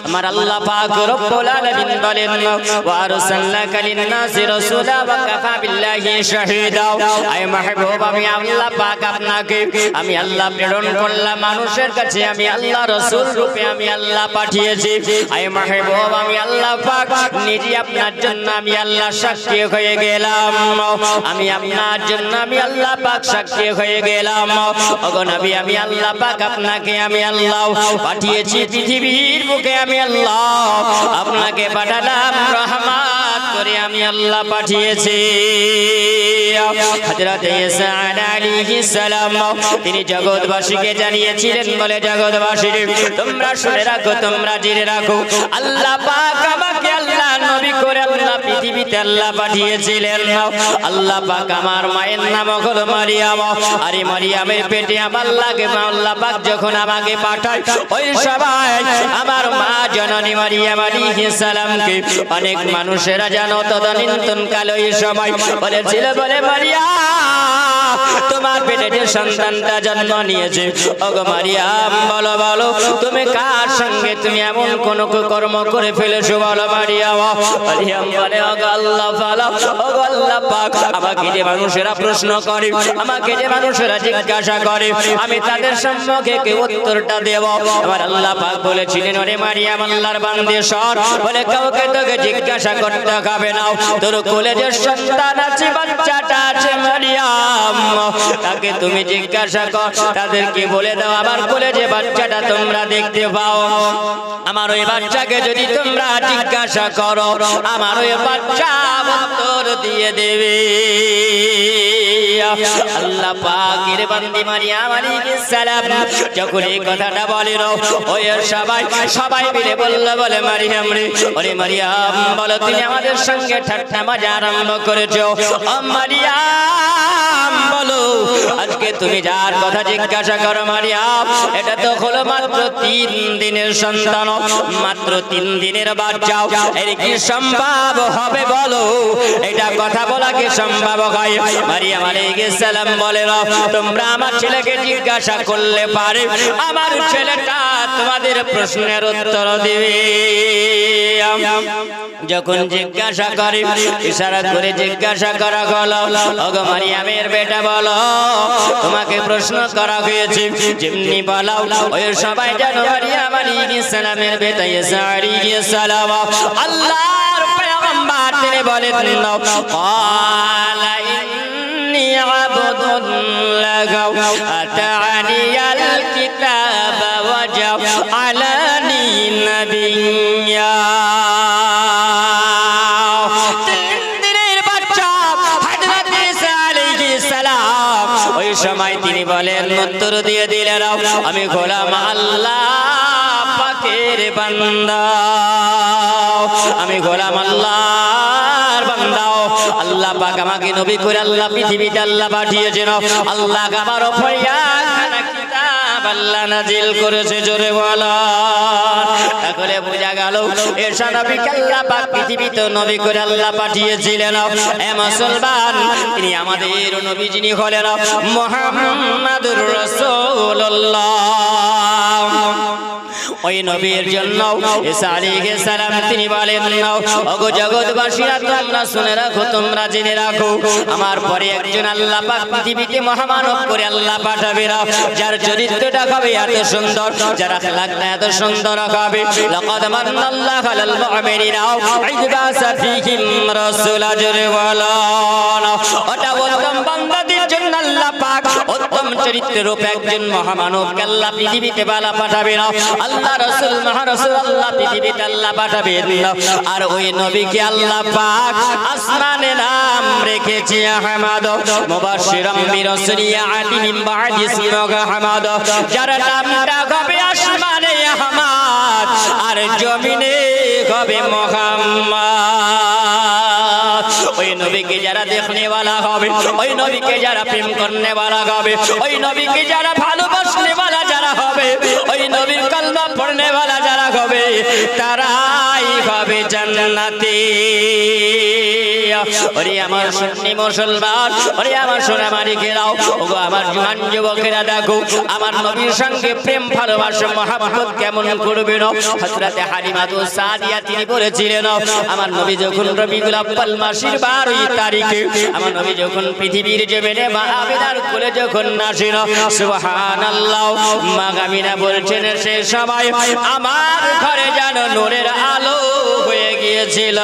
আমার আল্লাহ পাক রব্বুল আলামিন বলেন ওয়া আরসালনাকা লিন-নাসি রাসূলা ওয়া কাফা বিল্লাহি শাহীদা। আয় মাহবুব আমি আল্লাহ পাক আপনাকে আমি আল্লাহ প্রেরণ করলাম মানুষের কাছে, আমি আল্লাহ রাসূল রূপে আমি আল্লাহ পাঠিয়েছি। আয় মাহবুব আমি আল্লাহ পাক নিজে আপনার জন্য আমি আল্লাহ সাক্ষী হয়ে গেলাম, আমি আপনার জন্য আমি আল্লাহ পাক সাক্ষী হয়ে গেলাম। ওগো নবী আমি আল্লাহ পাক আপনাকে আমি আল্লাহ পাঠিয়েছি পৃথিবীর বুকে, আমি আল্লাহ আপনাকে পাঠালাম রহমত করে আমি আল্লাহ পাঠিয়েছি। হযরত ঈসা আলাইহিস সালাম তিনি জগৎবাসীকে জানিয়েছিলেন বলে জগৎবাসী তোমরা শুনে রাখো, তোমরা জেনে রাখো আল্লাহ পাক আমাকে আল্লাহ নবী করে আল্লাহ পৃথিবীতে আল্লাহ পাঠিয়েছিলেন। আল্লাহ পাক আমার মায়ের নাম হলো মারিয়াম, আর এই মারিয়ামের পেটে আমার লাগে আল্লাহ পাক যখন আমাকে পাঠায় ওই সবাই আমার মা জননী মারিয়াম আলাইহিস সালামকে অনেক মানুষেরা জানো তদানীন্তন কালে ওই সবাই বলেছিল বলে মারিয়াম তোমার পেটে যে সন্তানটা জন্ম নিয়েছে ওগো মারিয়াম বলো বলো তুমি কার সঙ্গে তুমি এমন কোন কর্ম করে ফেলেছো বলো মারিয়াম। মারিয়াম বলে ওগো আল্লাহ পাক, ওগো আল্লাহ পাক আমাকে যে মানুষেরা প্রশ্ন করে, আমাকে যে মানুষেরা জিজ্ঞাসা করে আমি তাদের সম্মুখে কি উত্তরটা দেব? আমার আল্লাহ পাক বলেছিলেন ওরে মারিয়াম আল্লাহর বান্দে সর বলে কাউকে তোকে জিজ্ঞাসা করতে হবে না, তোর কোলে যে সন্তান আছে বাচ্চাটা আছে মারিয়াম তাকে তুমি জিজ্ঞাসা কর, তাদেরকে বলে দাও আমার কোলে যে বাচ্চাটা তোমরা দেখতে পাও আমার ওই বাচ্চাকে যদি তোমরা জিজ্ঞাসা করো আমার ওই বাচ্চা উত্তর দিয়ে দেবে। আল্লাহ পাকের বান্দি মারিয়াম আলাইহিস সালাম যখন এই কথাটা বলেন ওই সবাই মিলে বলল বলে মারিয়াম রে ওরে মারিয়াম বলো তুমি আমাদের সঙ্গে ঠাট্টা মজা আরম্ভ করেছো। ও মারিয়াম বলো আজকে তুমি যার কথা জিজ্ঞাসা করো মারিয়াম এটা তো হলো মাত্র 3 দিনের সন্তান, মাত্র 3 দিনের বাচ্চা, এর কি সম্ভব হবে বলো? এটা কথা বলা কি সম্ভব হয়? মারিয়াম আলাইহিস সালাম বলেন তোমরা আমার ছেলেকে জিজ্ঞাসা করলে পারে আমার ছেলেটা তোমাদের প্রশ্নের উত্তর দিবে। যখন জিজ্ঞাসা করে ইশারা করে জিজ্ঞাসা করা হলো ওগো মারিয়ামের বেটা বলো তোমাকে প্রশ্ন করা হয়েছে, যেমনি বলো ওই সবাই জানো মারিয়াম আলাইহিস সালামের বেটা ঈসা আলাইহিস সালাম আল্লাহর পয়গম্বর তিনি বলেন ক্বালা ইন্নী আবদুল্লাহ আতানিয়াল কিতাব ওয়া জাআলানি নাবিয়্যা। ওই সময় তিনি বলেন উত্তর দিয়ে দিলেন আমি গোলাম আল্লাহ পাকের বান্দা, আমি গোলাম আল্লাহর বান্দা। আল্লাহ পাক আমাকে নবী করে আল্লাহ পৃথিবীতে আল্লাহ পাঠিয়েছেন, আল্লাহ আমার উপরে একখানা কিতাব আল্লাহ নাজিল করেছে জোরে বলা। তাহলে বোঝা গেল এরশাদ নবীকে আল্লাহ পাক পৃথিবীতে নবী করে আল্লাহ পাঠিয়েছিলেন। এ মুসলমান তিনি আমাদের নবী যিনি হলেন মুহাম্মাদুর রাসূলুল্লাহ। ওই নবীর জন্য ঈসা আলাইহিস সালাম তিনি বলেন ওগো জগৎবাসীরা তোমরা শুনে রাখো, তোমরা জেনে রাখো আমার পরে একজন আল্লাহ পাক পৃথিবীতে মহামানব করে আল্লাহ পাঠাবে যার চরিত্রটা হবে এত সুন্দর, যার আখলাকটা এত সুন্দর হবে। লাকাদ মান্নাল্লাহু আলাল মুমিনিনা ইয বা'সা ফীহিম রাসূলা জুরওয়ালান। ওটা উত্তম বান্দাদের জন্য আল্লাহ পাক উত্তম চরিত্রের রূপে একজন মহামানবকে আল্লাহ পৃথিবীতে বালা পাঠাবে না। আল্লাহ রাসূল মহারাসূল আল্লাহ পৃথিবীতে আল্লাহ পাঠাবেন, আর ওই নবীকে আল্লাহ পাক আসমানে নাম রেখেছে আহমদ মুবাশশিরাম বিরাসূলিয়াতি মিন বা'দি ইসমিহি আহমদ। যার নামটা হবে আসমানে আহমদ আর জমিনে হবে মুহাম্মদ। ওই নবীকে যারা দেখনে वाला হবে, ওই নবীকে যারা প্রেম করনে वाला হবে, ওই নবীকে যারা ভালোবাসনে वाला যারা হবে, ওই নবীর কলমা পড়নে वाला যারা হবে তারাই সবাই হবে জান্নাতি। ওরে আমার সুন্নি মুসলমান, ওরে আমার সোনামানিকেরাও, ওগো আমার জওয়ান যুবকেরা, দেখো আমার নবীর সঙ্গে প্রেম ভালোবাসা মহব্বত কেমন করবে না। হযরতে হালিমাতুস সাদিয়া তিনি বলেছিলেন, আমার নবী যখন রবিউল আউয়াল মাসের 12 তারিখে আমার নবী যখন পৃথিবীর জমিনে মা আমিনার কোলে যখন আসেন, সুবহানাল্লাহ, মা আমিনা বলছেন সে সময় আমার ঘরে যেন নূরের আলো হয়ে গিয়েছিল।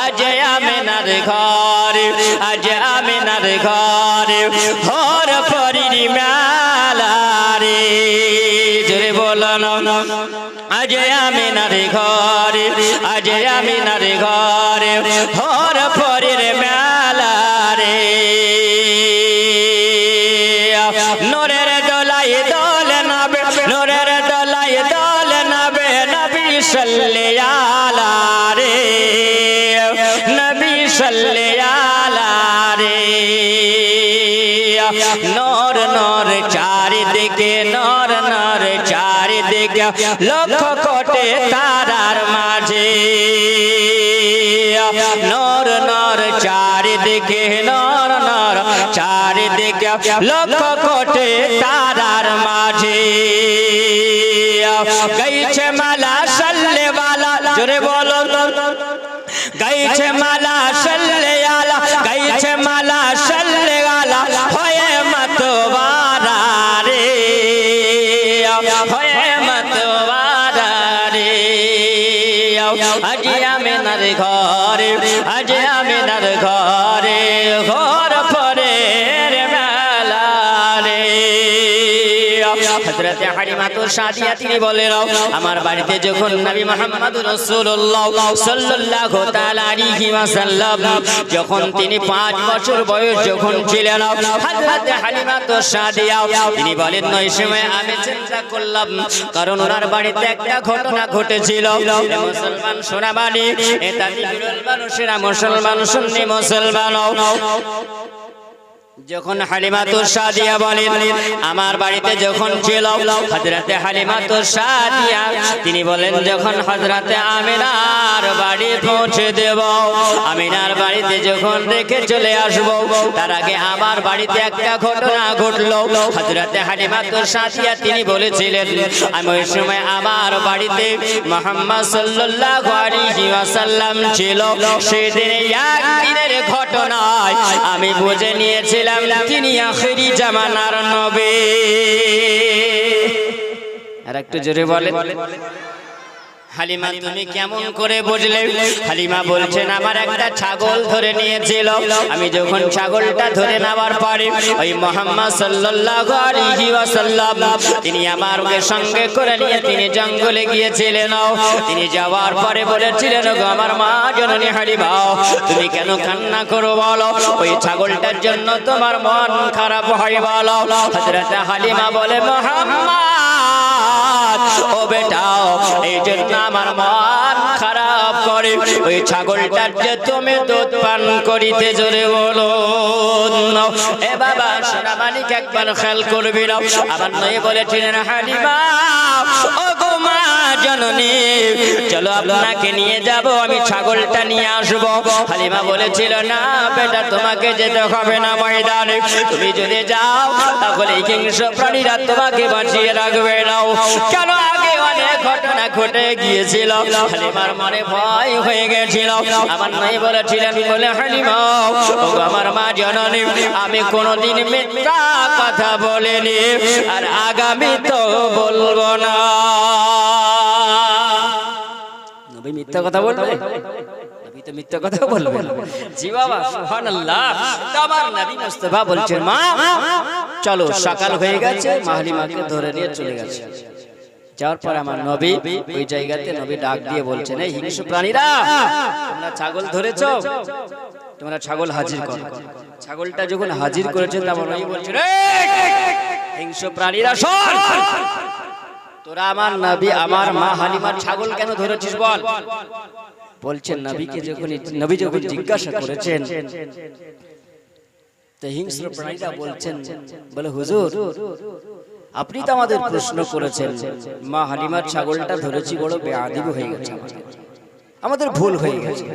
আজ আমিনার ঘরে, আজ আমিনার ঘরে হর পরির মেলা রে, জোরে বলো না। আজ আমিনার ঘরে, আজ আমিনার ঘরে হর পরির মেলা রে, নূরের দোলাই দোলে নাবে, নূরের দোলাই দোলে নাবে, নবী সাল্লাল্লাহু আলা রে, নবী সাল্লাল্লাহু আলা রে। নর নর চারিদিকে, নর নর চারিদিকে, লক্ষ কোটি তারার মাঝে, নর নর চারিদিকে, নর নর চারিদিকে, লক্ষ কোটি তারার মাঝে গাইছে মালা সাল্লে ওয়ালা, জোরে বলো, গাইছে মালা সাল্লে আলা, গাইছে মালা সাল্লে আলা, হয়ে মতওয়ারা রে, হয়ে মতওয়ারা রে। আজ আমিনার ঘরে, আজ আমিনার ঘরে ঘর পরের মেলা রে। হযরতে হালিমাতুস সাদিয়া তিনি বলেন, আমার বাড়িতে যখন নবী মুহাম্মদুর রাসূলুল্লাহ সাল্লাল্লাহু তাআলা আলাইহি ওয়াসাল্লাম যখন তিনি 5 বছর বয়স যখন ছিলেন, হযরতে হালিমাতুস সাদিয়া তিনি বলেন, ওই সময় আমি চিন্তা করলাম, কারণ ওনার বাড়িতে একটা ঘটনা ঘটেছিল। মুসলমান সোনামানি, এটা বিরল মানুষেরা, মুসলমান সুন্নি মুসলমান, যখন হালিমাতুস সাদিয়া বলেন আমার বাড়িতে যখন ছিল, হযরতে হালিমাতুস সাদিয়া তিনি বলেন, যখন হযরতে আমিনার বাড়ি পৌঁছে দেব, আমিনার বাড়িতে যখন রেখে চলে আসব, তার আগে আমার বাড়িতে একটা ঘটনা ঘটলো। হযরতে হালিমাতুস সাদিয়া তিনি বলেছিলেন, আমি ওই সময় আমার বাড়িতে মুহাম্মদ সাল্লাল্লাহু আলাইহি ওয়াসাল্লাম ছিল, সেদিন একদিনের ঘটনায় আমি বুঝে নিয়েছিলাম তিনি আখিরি জামানার নবী। আর একটু জোরে বলেন। হালিমা তুমি কেমন করে বুঝলে? হালিমা বলছেন, আমার একটা ছাগল ধরে নিয়েছিল, আমি যখন ছাগলটা ধরে নেওয়ার পরে ওই মুহাম্মদ সাল্লাল্লাহু আলাইহি ওয়াসাল্লাম তিনি আমাকে সঙ্গে করে নিয়ে তিনি জঙ্গলে গিয়েছিলেন। তিনি যাওয়ার পরে বলেছিলেন, গো আমার মা জননী হালিমা, তুমি কেন কান্না করো বলো? ওই ছাগলটার জন্য তোমার মন খারাপ হয় বলো? হযরত হালিমা বলে, মুহাম্মদ ও বেটা, এই জন্য আমার মন খারাপ করে, ওই ছাগলটার যে তুমি দুধ পান করিতে, জোরে বলো। এ বাবা সোনামানিক একবার খেয়াল করবি না, আমার নয় বলেছিলেন, হালিমা ও গো মা জননী, চলো আপনাকে নিয়ে যাব, আমি ছাগলটা নিয়ে আসবো। হালিমা বলেছিল, না বেটা, তোমাকে যেতে হবে না ময়দানে, তুমি যদি যাও তাহলে হিংস্র প্রাণীরা তোমাকে বাঁচিয়ে রাখবে না। কেন? আগে অনেক ঘটনা ঘটে গিয়েছিল, হালিমার মনে ভয় হয়ে গেছিল। আমার নয় বলেছিলেন, বলে হালিমা ও আমার মা জননী, আমি কোনোদিন মিথ্যা কথা বলিনি, আর আগামী তো বলবো না। নবী মিথ্যা কথা বলবে? নবী তো মিথ্যা কথা বলবে? জি বাবা, সুবহানাল্লাহ। আমার নবী মুস্তাফা বলছেন, মা চলো, সকাল হয়ে গেছে। মা হালিমাকে ধরে নিয়ে চলে গেছে। যাওয়ার পর আমার নবী ওই জায়গাতে নবী ডাক দিয়ে বলছেন, এই হিংস্র প্রাণীরা, তোমরা ছাগল ধরেছো, তোমরা ছাগল হাজির করো। ছাগলটা যখন হাজির করেছে, তখন নবী বলছেন, হিংস্র প্রাণীরা শোন, তোরা আমার নবী আমার মা হালিমার ছাগল কেন ধরেছিস বল? বলছেন, নবী যখন জিজ্ঞাসা করেছেন, তো হিংস্র প্রাণীরা বলছেন, বলে হুজুর, আপনি তো আমাদের প্রশ্ন করেছেন, মা হালিমার ছাগলটা ধরেছি বড় বেয়াদব হয়ে গেছে, আমাদের ভুল হয়ে গেছে।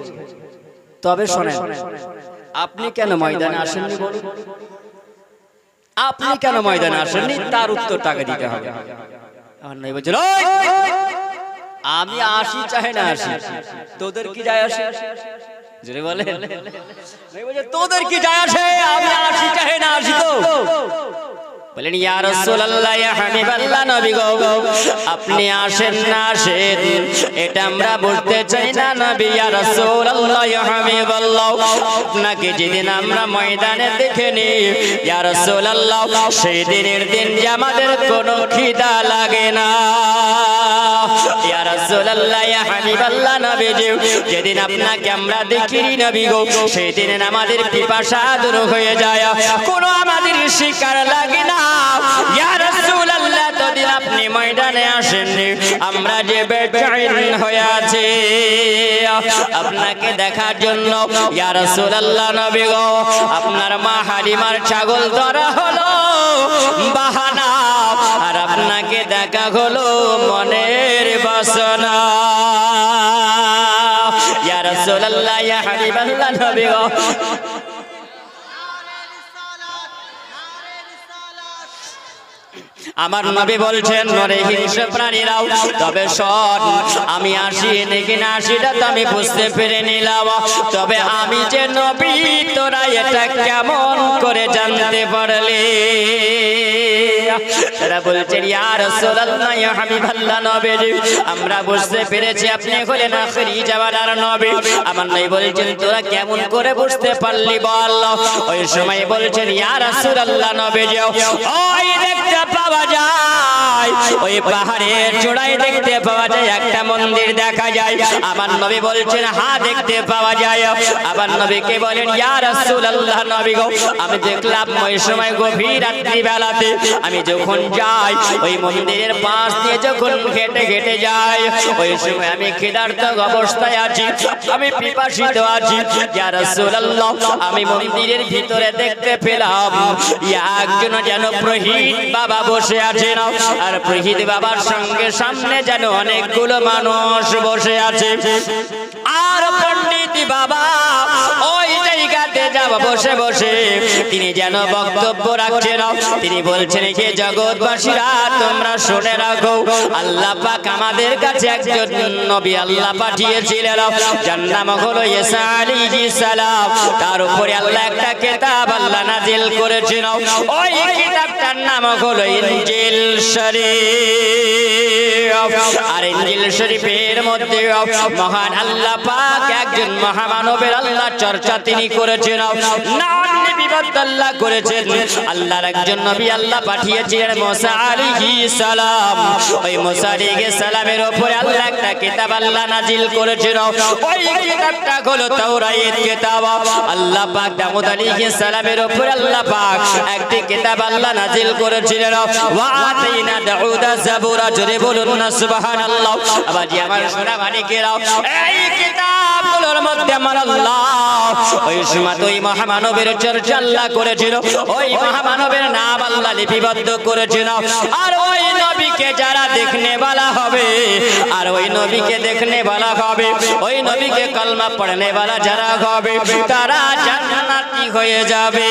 তবে শোনেন, আপনি কেন ময়দানে আসেননি বলুন? আপনি কেন ময়দানে আসেননি তার উত্তর তাকে দিতে হবে। আমার নবী বলছেন, আমি আসি চাহে না আসি, তোদের কি যায় আসে? জোরে বলে, তোদের কি যায় আসে? আমি আসি চাহে না আসি তো। বলেন, ইয়া রাসূলুল্লাহ, ইয়া হাবিবাল্লাহ, নবী গো, আপনি আসেন না আসেন এটা আমরা বুঝতে চাই না নবী। ইয়া রাসূলুল্লাহ, ইয়া হাবিবাল্লাহ, আপনাকে যেদিন আমরা ময়দানে দেখেনি ইয়া রাসূলুল্লাহ, সেই দিনের দিন যে আমাদের কোনো খিদা লাগে না। ইয়া রাসূলুল্লাহ, ইয়া হাবিবাল্লাহ, নবীজি, যেদিন আপনাকে আমরা দেখিনি নবী গো, সেই দিন আমাদের পিপাসা দূর হয়ে যায়, কোনো আমাদের শিকার লাগে না। ইয়া রাসূলুল্লাহ, তদিন আপনি ময়দানে আসেননি, আমরা যে বেচैन হয়ে আছি আপনাকে দেখার জন্য। ইয়া রাসূলুল্লাহ, নবী গো, আপনার মা হালিমার ছাগল ধরা হলো বাহানা, আর আপনাকে দেখা হলো মনের বাসনা। ইয়া রাসূলুল্লাহ, ইয়া হাবিবাল্লাহ, নবী গো, আমার নবী বলছেন, নরে হিংস্র প্রাণীরাও তবে শোন, আমি আসি নাকি না আসিটা তো আমি বুঝতে পেরে নিলাম, তবে আমি যে নবী তোরা এটা কেমন করে জানতে পারলি? তারা বলছেন, ইয়া রাসূলুল্লাহ, ইয়া হাবিবাল্লাহ, নবী, আমরা বুঝতে পেরেছি আপনি হলেন আখিরি জামানার নবী। আমার নবী বলছেন, তোরা কেমন করে বুঝতে পারলি বল? ওই সময় বলছেন, ইয়া রাসূলুল্লাহ, নবী, ওই দেখতে পাওয়া যায়, ওই পাহাড়ের চূড়ায় দেখতে পাওয়া যায় একটা মন্দির দেখা যায়। আমার নবী বলছেন, হ্যাঁ দেখতে পাওয়া যায়। আবার নবীকে বলেন, ইয়া রাসূলুল্লাহ, নবী গো, আমি দেখলাম ওই সময় গভীর রাত্রি বেলাতে আমি যখন যাই ওই মন্দিরের পাশ দিয়ে যখন হেঁটে হেঁটে যাই, ওই সময় আমি ক্ষুধার্ত অবস্থায় আছি, আমি পিপাসিত আছি। ইয়া রাসূলুল্লাহ, আমি মন্দিরের ভিতরে দেখতে পেলাম একজন যেন পুরোহিত বাবা বসে আছেন, আর পুরোহিত বাবার সঙ্গে সামনে যেন অনেকগুলো মানুষ বসে আছে, আর পণ্ডিত বাবা ওই জায়গাতে যাব বসে বসে তিনি যেন বক্তব্য রাখছেন। তিনি বলছেন, হে জগৎবাসীরা, তোমরা শুনে রাখো, আল্লাহ পাক আমাদের কাছে একজন নবী আল্লাহ পাঠিয়েছিলেন, যার নাম হলো ঈসা আলাইহিস সালাম। তার উপরে আল্লাহ একটা কিতাব আল্লাহ নাজিল করেছেন, ওই কিতাবটার নাম হলো ইনজিল শরীফ। আর ইনজিল শরীফের মধ্যে মহান আল্লাহ পাক একজন মহামানবের আল্লাহ চর্চা তিনি করেছেন, নাম নিবন্ধ আল্লাহ করেছেন। আল্লাহর একজন নবী আল্লাহ পাঠিয়েছিলেন মুসা আলাইহিস সালাম। ওই মুসা আলাইহিস সালামের উপরে আল্লাহ একটা কিতাব আল্লাহ নাজিল করেছেন, ওই কিতাবটা হলো তাওরাত কিতাব। আল্লাহ পাক দাউদ আলাইহিস সালামের উপরে আল্লাহ পাক একটি কিতাব আল্লাহ নাজিল করেছিলেন, ওয়া আতাইনা দাউদা জাবুরা। জোরে বলুন না সুবহানাল্লাহ। আবার আমার সোনা মানিকেরা, এই কিতাবগুলোর মধ্যে আমার আল্লাহ ওই সময় ওই মহামানবের চর্চা আল্লাহ করেছিল, ওই মহামানবের নাম আল্লাহ লিপিবদ্ধ করেছিল। আর ওই নবীকে যারা দেখনে वाला হবে, আর ওই নবীকে দেখনে वाला হবে, ওই নবীকে কলমা পড়নে वाला যারা হবে, তারা জান্নাতি হয়ে যাবে।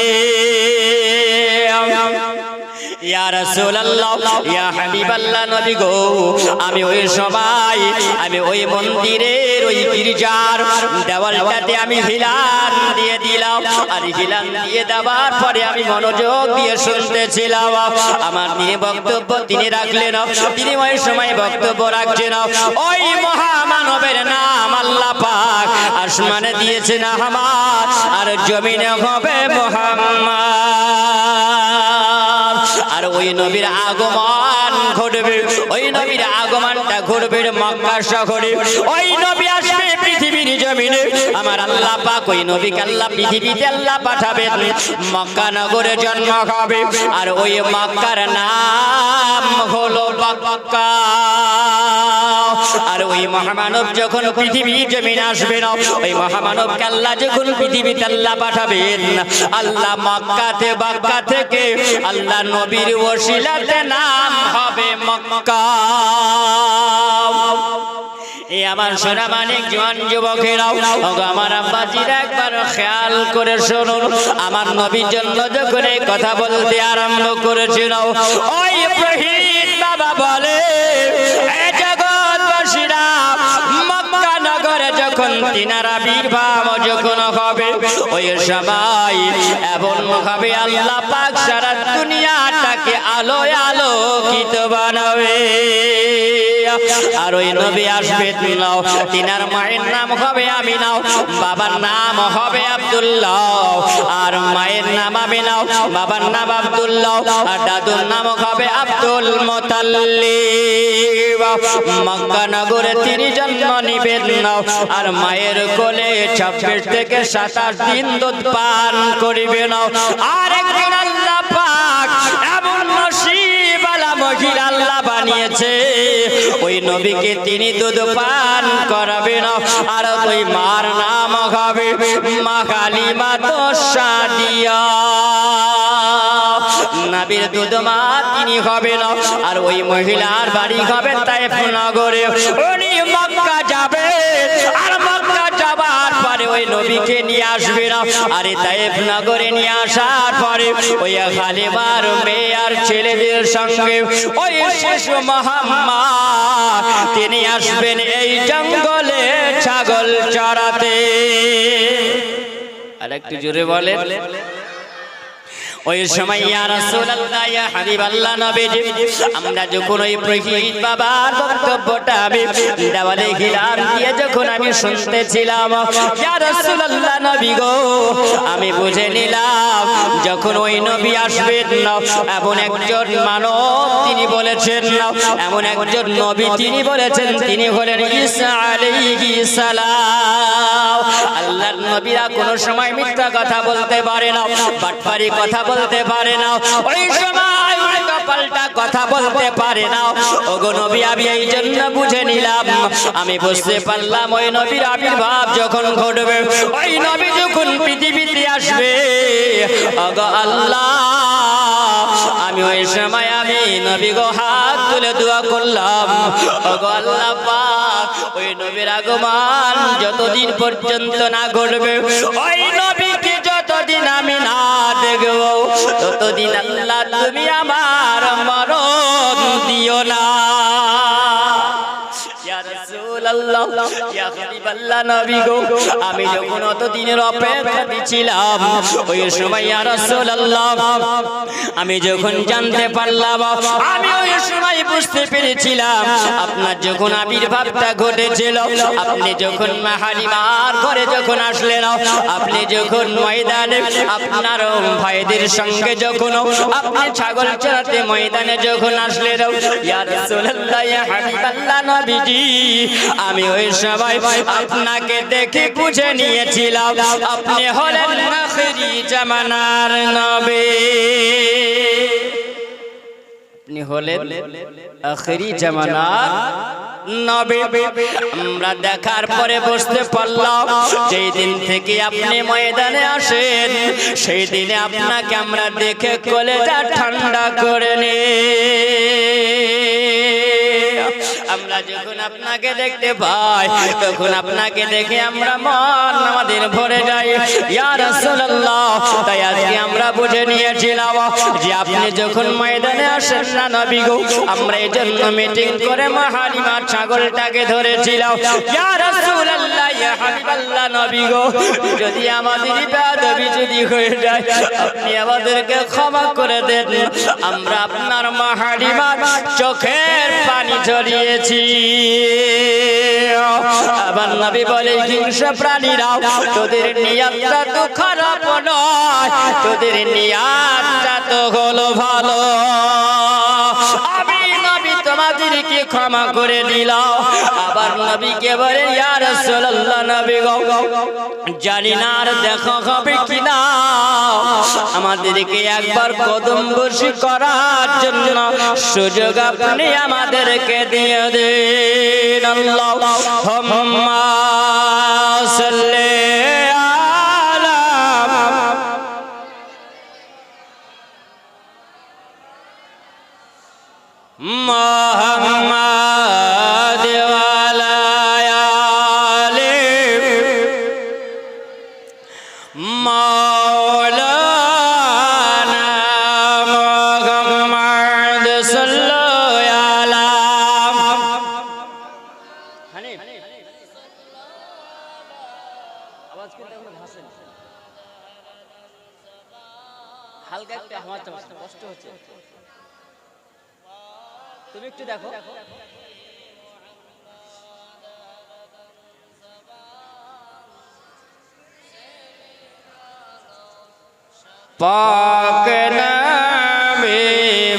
ইয়া রাসূলুল্লাহ, ইয়া হাবিবাল্লাহ, নবী গো, আমি ওই সময় আমি ওই মন্দিরের ওই গির্জার দেওয়ালটাতে আমি হিলান দিয়ে দিলাম, আর হিলান দিয়ে দেওয়ার পরে আমি মনোযোগ দিয়ে শুনতেছিলাম। আমার নিয়ে বক্তব্য তিনি রাখলেন, তিনি ওই সময় বক্তব্য রাখছেন, ওই মহামানবের নাম আল্লাহ পাক আসমানে দিয়েছেন আহমদ, আর জমিনে হবে মুহাম্মদ। আর ওই নবীর আগমন ঘটবে, ওই নবীর আগমনটা ঘটবে মক্কা শহরে। ওই নবী আসবে পৃথিবীর জমিনে, আমার আল্লাহ পাক ওই নবীকে আল্লাহ পৃথিবীতে আল্লাহ পাঠাবেন, মক্কা নগরে জন্ম হবে। আর ওই মক্কার নাম হলো মক্কা। আর ওই মহামানব যখন পৃথিবী জমিনে আসবেন, ওই মহামানবকে আল্লাহ যখন পৃথিবীতে আল্লাহ পাঠাবেন, আল্লাহ মক্কা থেকে আল্লাহ নবীর ওসিলাতে নাম হবে মক্কা। এই আমার সোনা মানিক জওয়ান যুবকেরাও, আমার আব্বাজিরা একবার খেয়াল করে শুনুন। আমার নবীর জন্য যখন এই কথা বলতে আরম্ভ করেছিল, ওই ইব্রাহিম বাবা বলে, এ জগৎবাসীরা, মক্কা নগরে যখন তিনার আবির্ভাব যখন হবে, ওই সময় এমন হবে আল্লাহ পাক সারা দুনিয়াটাকে আলোয় আলোকিত বানাবে। আর ওই নবী আসবেন, তিনার মায়ের নাম হবে আমিনা, বাবার নাম হবে আব্দুল্লাহ। আর মায়ের নাম আমিনা, বাবার নাম আব্দুল্লাহ, আর দাদুর নাম হবে আব্দুল মুতাল্লিব। মক্কা নগরে তিনি জন্ম নিবেন, আর মায়ের কোলে 26 থেকে 27 দিন দুধ পান করিবেন। আর একদিন আল্লাহ পাক এমন নসিবালা মহিলা আল্লাহ বানিয়েছে, ওই নবীকে তিনি দুধ পান করাবেন। আর ওই মার নাম হবে মা কালিমা সাদিয়া। নবীর দুধ মা তিনি হবেন, আর ওই মহিলার বাড়ি হবে তায়েফ নগরে। উনি মক্কা যাবে, আর মক্কা যাবার পরে ওই নবীকে নিয়ে আসবেন। আর তায়েফ নগরে নিয়ে আসার পরে ওই খালিমার মেয়ে আর ছেলেদের সঙ্গে ওই শিশু মুহাম্মদ তিনি আসবেন এই জঙ্গলে ছাগল চরাতে। আর একটু জোরে বলেন। ওই সময় ইয়া রাসূলুল্লাহ, ইয়া হাবিবাল্লাহ নবীজি, আমরা যখন ওই ইব্রাহিম বাবার বক্তব্যটা আমি দেওয়ালে ঘিরান দিয়ে যখন আমি শুনতেছিলাম, ইয়া রাসূলুল্লাহ নবী গো, আমি বুঝে নিলাম যখন ওই নবী আসবেন, এমন একজন মানব তিনি বলেছেন, এমন একজন নবী তিনি বলেছেন, তিনি হলেন ঈসা আলাইহিস সালাম। আল্লাহর নবীরা কোনো সময় মিথ্যা কথা বলতে পারে না, বাটপারি কথা বলতে পারে না, ওই সময় উল্টো পাল্টা কথা বলতে পারে না। ওগো নবী, আমি এই জন্য বুঝে নিলাম, আমি বুঝতে পারলাম ওই নবীর আবির্ভাব যখন ঘটবে, ওই নবী যখন পৃথিবীতে আসবে, ওগো আল্লাহ, আমি ওই সময় আমি নবী গো হাত তুলে দোয়া করলাম, ওগো আল্লাহ পাক, ওই নবীর আগমন যতদিন পর্যন্ত না ঘটবে, ওই নবীকে যতদিন আমি না দেখব, ততদিন আল্লাহ তুমি আমার মরণ দিও না। আমি যখন অতদিনের অপেক্ষা দিছিলাম, ওই সময় ইয়া রাসূলুল্লাহ, আমি যখন জানতে পারলাম, আমি ওই সময় বুঝতে পেরেছিলাম আপনার যখন আবির্ভাবটা ঘটেছিল, আপনি যখন হালিমার ঘরে যখন আসলেন, আপনি যখন ময়দানে আপনার ভাইদের সঙ্গে যখন আপনি ছাগল চরাতে ময়দানে যখন আসলেন, ইয়া রাসূলুল্লাহ, ইয়া হাবিবাল্লাহ নবীজি, আমি ওই সময় আপনাকে দেখে বুঝে নিয়েছিলাম আপনি হলেন আখিরি জামানার নবী। আপনি হলেন আখিরি জামানার নবী। আমরা দেখার পরে বুঝতে পারলাম যেই দিন থেকে আপনি ময়দানে আসেন, সেই দিনে আপনাকে আমরা দেখে কলেজা ঠান্ডা করে নি। আমরা যখন আপনাকে দেখতে পাই, তখন আপনাকে দেখে আমরা মন আমাদের ভরে যায়, ইয়া রাসূলুল্লাহ। তাই আজকে আমরা বুঝে নিয়েছিলাম যে আপনি যখন ময়দানে আসেন না নবী গো, আমরা এই জন্য মিটিং করে হালিমার ছাগলটাকে ধরেছিলাম, ইয়া রাসূলুল্লাহ, ইয়া হাবিবাল্লাহ নবী গো, যদি আমাদের বেয়াদবি যদি হয়ে যায়, আপনি আমাদেরকে ক্ষমা করে দেন। আমরা আপনার হালিমার চোখের পানি ঝরিয়েছি। আবার নবী বলে, হিংস্র প্রাণীরা, তোদের নিয়তটা তো খারাপ নয়, তোদের নিয়তটা তো হলো ভালো। আমি নবী তো তোমাদেরকে ক্ষমা করে দিলাম। আবার নবীকে বলে ইয়া রাসূলুল্লাহ নবী গো জানি না আর দেখা হবে কিনা, আমাদেরকে একবার কদম বসি করার জন্য সুযোগ আপনি আমাদেরকে দিয়ে দিন। আল্লাহুম্মা সাল্লি আলা মুহাম্মাদ ওয়া আলা আলি মাওলানা মুহাম্মাদ সাল্লাল্লাহু আলা হানিফ আওয়াজ করতে আমরা ভাসেন হালকা একটু আওয়াজ কষ্ট হচ্ছে, তুমি একটু দেখো। পাক নবী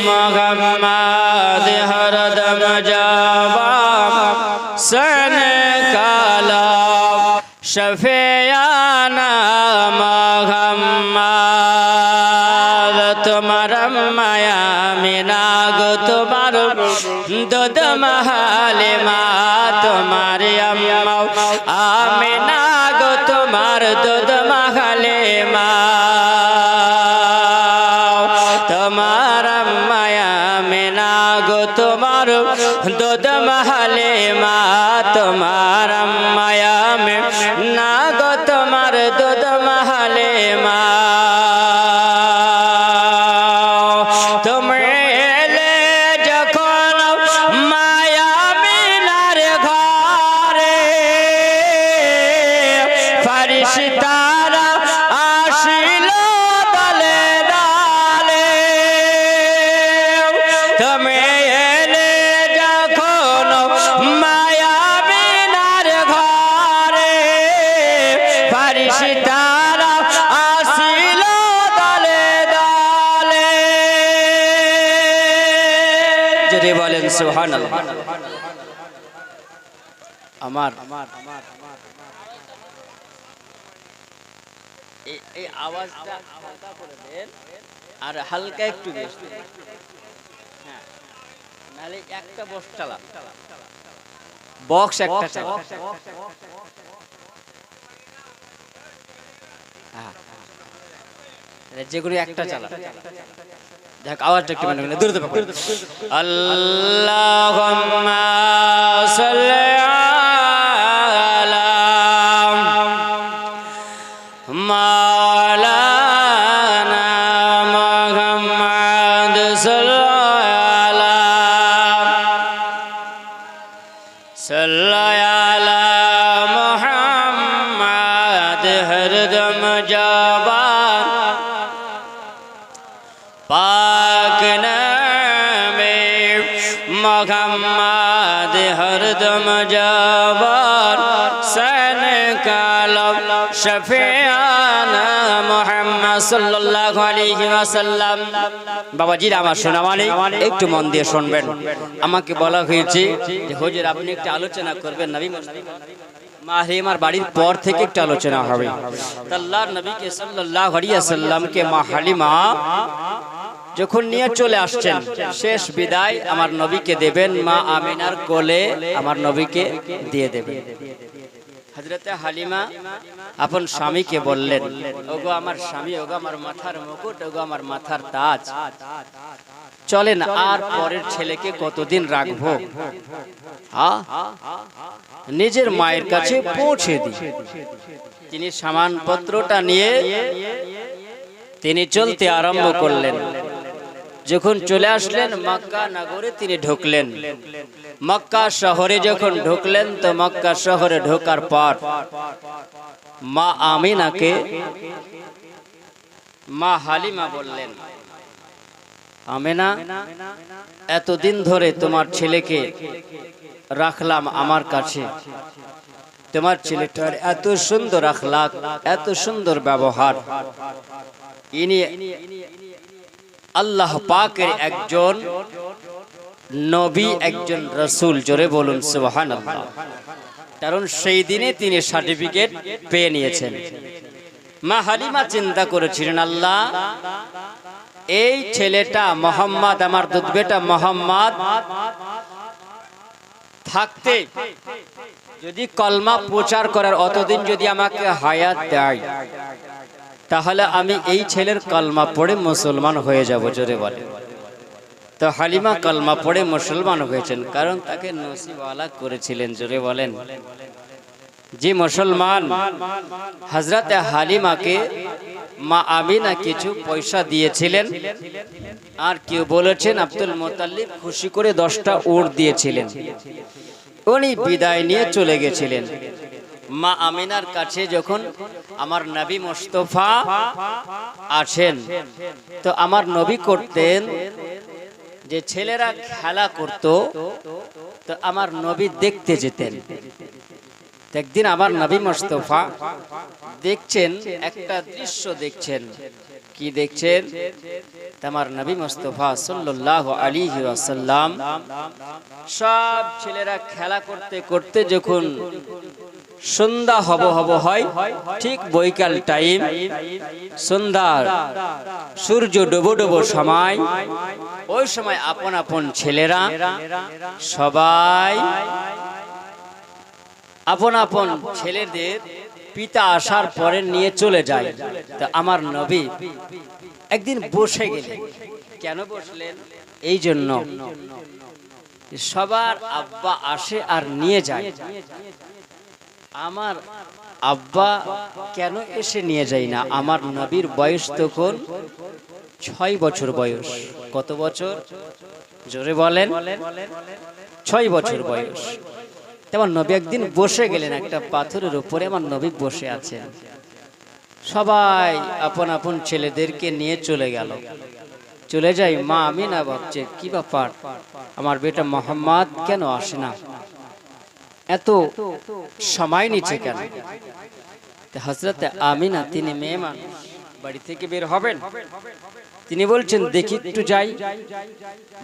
মুহাম্মদ হরদম জাবা সন কালা শফিয়ানা মুহাম্মদ তোমার মায়া মিনা গো তোমার দুধ মহালে মা তোমার আম্মা আমিনা গো তোমার দুধ মহালে মা তোমার মায়া মিনা গো তোমার দুধ মহালে মা তোমার মায়া মিনা গো তোমার দুধ মহালে মা ফেরেশতারা আসিল দলে দলে, তুমি এলে যখন মায়াবিনার ঘরে, ফেরেশতারা আসিল দলে দলে। যদি বলেন সুবহানাল্লাহ। আমার এই আওয়াজটা হালকা করে দেন আর হালকা একটু বেশি, হ্যাঁ নালে একটা বক্স চালা, বক্স একটা চালা, হ্যাঁ যেগুলো একটা চালা, দেখ আওয়াজটা একটু মানে দূর দূর। আল্লাহুম্মা সাল্লি মাওলানা মুহাম্মদ সাল্লাল্লাহু আলা মুহাম্মদ হরদম জবান পাক নামে মুহাম্মদ হরদম জবান সন কালাম শফিয়ানা মুহাম্মদ সাল্লাল্লাহু আলাইহি ওয়াসাল্লাম। বাবাজিরা আমার শোনা মানে একটু মন দিয়ে শুনবেন। আমাকে বলা হয়েছে যে হুজুর আপনি একটু আলোচনা করবেন নবী মাহরিমার বাড়ির পর থেকে একটু আলোচনা হবে। আল্লাহর নবীকে সাল্লাল্লাহু আলাইহি ওয়াসাল্লামকে মা হালিমা যখন নিয়ে চলে আসছেন, শেষ বিদায় আমার নবীকে দেবেন, মা আমিনার কোলে আমার নবীকে দিয়ে দেবেন। হযরতে হালিমা আপন স্বামীকে বললেন, ওগো আমার স্বামী, ওগো আমার মাথার মুকুট, ওগো আমার মাথার তাজ, চলেন আর পরের ছেলেকে কতদিন রাখবো, নিজের মায়ের কাছে পৌঁছে দিই। তিনি সামানপত্রটা নিয়ে তিনি চলতে আরম্ভ করলেন। যখন চলে আসলেন মক্কা নগরে তিনি ঢুকলেন। মক্কা শহরে যখন ঢুকলেন তো মক্কা শহরে ঢোকার পর মা আমিনাকে মা হালিমা বললেন, আমিনা এতদিন ধরে তোমার ছেলেকে রাখলাম আমার কাছে, তোমার ছেলেটার এত সুন্দর আখলাক, এত সুন্দর ব্যবহার, ইনি আল্লাহ পাকের একজন নবী একজন রাসূল, জোরে বলুন সুবহানাল্লাহ। কারণ সেই দিনে তিনি সার্টিফিকেট পেয়ে নিয়েছেন। মা হালিমা চিন্তা করেছিলেন, আল্লাহ এই ছেলেটা মোহাম্মদ, আমার দুধ বেটা মোহাম্মদ থাকতে যদি কলমা প্রচার করার অতদিন যদি আমাকে হায়াত দেয়, তাহলে আমি এই ছেলের কলমা পড়ে মুসলমান হয়ে যাব, জোরে বলে। তো হালিমা কলমা পড়ে মুসলমান হয়েছেন, কারণ তাকে নসিবওয়ালা করেছিলেন, জোরে বলেন। যে মুসলমান হযরতে হালিমাকে মা আমিনা কিছু পয়সা দিয়েছিলেন, আর কেউ বলেছেন আব্দুল মুত্তালিব খুশি করে 10টা উট দিয়েছিলেন। উনি বিদায় নিয়ে চলে গেছিলেন। মা আমিনার কাছে যখন আমার নবী মুস্তাফা আছেন, তো আমার নবী করতেন যে ছেলেরা খেলা করত, তো আমার নবী দেখতে যেতেন। একদিন আমার নবী মুস্তাফা দেখছেন, একটা দৃশ্য দেখছেন। কি দেখছেন? আমার নবী মুস্তাফা সাল্লাল্লাহু আলাইহি ওয়াসাল্লাম সব ছেলেরা খেলা করতে করতে যখন সন্ধ্যা হব হয়, ঠিক বৈকাল টাইম, সন্ধ্যার সূর্য ডুবো ডুবো সময়, ওই সময় আপন আপন ছেলেরা সবাই আপন আপন ছেলেদের পিতা আসার পরে নিয়ে চলে যায়। তো আমার নবী একদিন বসে গেলেন। কেন বসলেন? এই জন্য সবার আব্বা আসে আর নিয়ে যায়, আমার আব্বা কেন এসে নিয়ে যায় না? আমার নবীর বয়স তখন 6 বছর বয়স। কত বছর? জোরে বলেন। 6 বছর বয়স। আমার নবী একদিন বসে গেলেন একটা পাথরের উপরে, আমার নবী বসে আছেন। সবাই আপন আপন ছেলেদেরকে নিয়ে চলে গেল। চলে যাই, মা আমিনা ভাবছে কি ব্যাপার, আমার বেটা মোহাম্মদ কেন আসে না, এত সময় নিচ্ছে কেন? হযরতে আমিনা, তিনি মেয়ে মানুষ, বাড়ি থেকে বের হবেন, তিনি বলছেন দেখি একটু যাই।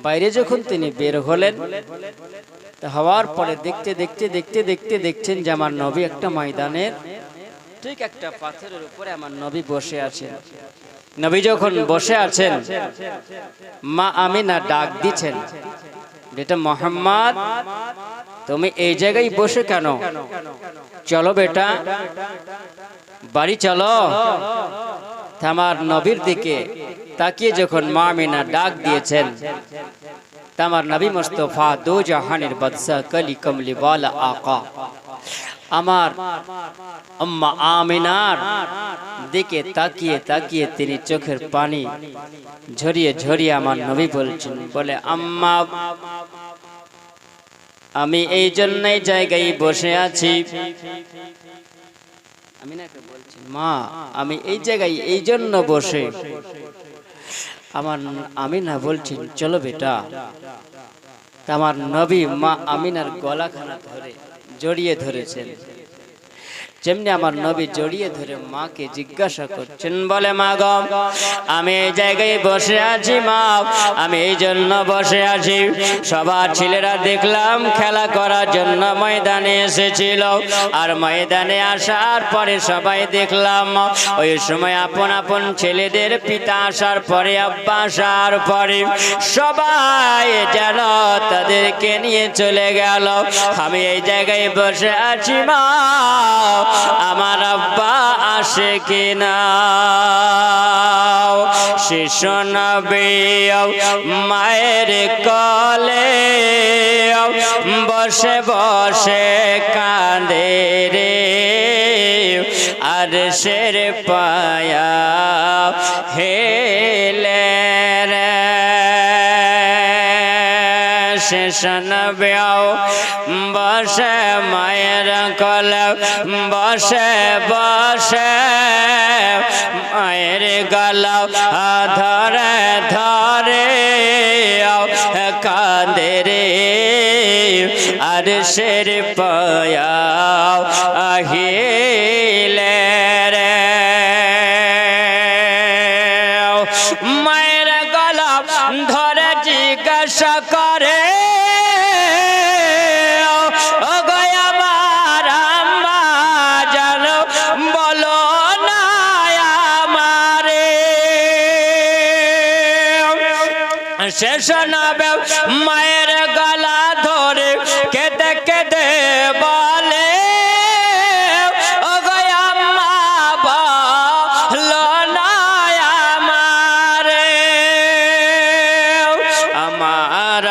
বাইরে যখন তিনি বের হলেন, হওয়ার পরে দেখতে দেখতে দেখতে দেখতে দেখছেন যে আমার নবী একটা ময়দানের ঠিক একটা পাথরের উপরে আমার নবী বসে আছেন। নবী যখন বসে আছেন, মা আমিনা ডাক দিচ্ছেন, বেটা মোহাম্মদ তুমি এই জায়গায় বসে কেন? চলো বেটা, বাড়ি চলো। আমার নবীর দিকে তাকিয়ে যখন মা আমিনা ডাক দিয়েছেন, আমার নবী মুস্তাফা দো জাহানের বাদশাহ কলি কমলি ওয়ালা আকা আমার আম্মা আমিনার দিকে তাকিয়ে তাকিয়ে তিনি চোখের পানি ঝরিয়ে ঝরিয়ে আমার নবী বলছেন, বলে আম্মা আমি এই জন্যই জায়গায় বসে আছি। আমিনাকে বলছেন, মা আমি এই জায়গায় এই জন্য বসে। আমার আমিনা বলছেন চলো বেটা। আমার নবী মা আমিনার গলাখানা ধরে জড়িয়ে ধরেছেন। যেমনি আমার নবী জড়িয়ে ধরে মাকে জিজ্ঞাসা করছেন, বলে মা গো আমি এই জায়গায় বসে আছি মা, আমি এই জন্য বসে আছি, সবার ছেলেরা দেখলাম খেলা করার জন্য ময়দানে এসেছিল, আর ময়দানে আসার পরে সবাই দেখলাম ওই সময় আপন আপন ছেলেদের পিতা আসার পরে, আব্বা আসার পরে সবাই যেন তাদেরকে নিয়ে চলে গেল। আমি এই জায়গায় বসে আছি মা, আমার আব্বা আসে কিনা। শিশু নবী মায়ের কোলে বসে বসে কাঁদে রে, আর শের পায়া হেলে রে। শিশু নবী বসে মায়ের কোলে বসে বসে মায়ের গলা ধরে ধরে কাঁদে রে, আর শের পায়া আহিলে রে। মায়ের গলা ধরে জিজ্ঞাসা করে শেষ নবে মায়ের গলা ধরে কেঁদে কেঁদে বলে ও গো আম্মা ভালো না আমারে, আমার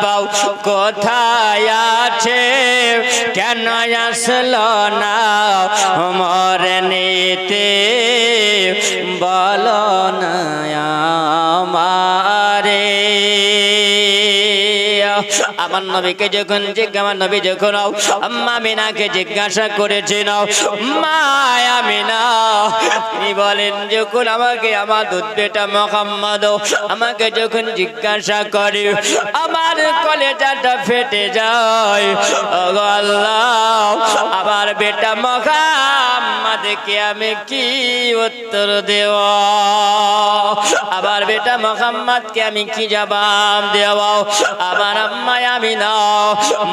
বাউ কোথায় আছে কেন আসলো না মরে নিতে বলো না আমারে। আমার নবীকে যখন আমার নবী যখন আম্মা আমিনাকে জিজ্ঞাসা করেছেন মা আমিনা, তিনি বলেন যখন আমাকে আমার দুধ বেটা মুহাম্মদ আমাকে যখন জিজ্ঞাসা করে আমার কলেজাটা ফেটে যায়, ওগো আল্লাহ আমার বেটা মুহাম্মদকে আমি কি উত্তর দেব, আমার বেটা মুহাম্মদকে আমি কি জবাব দেব। আমার আম্মা আমিনা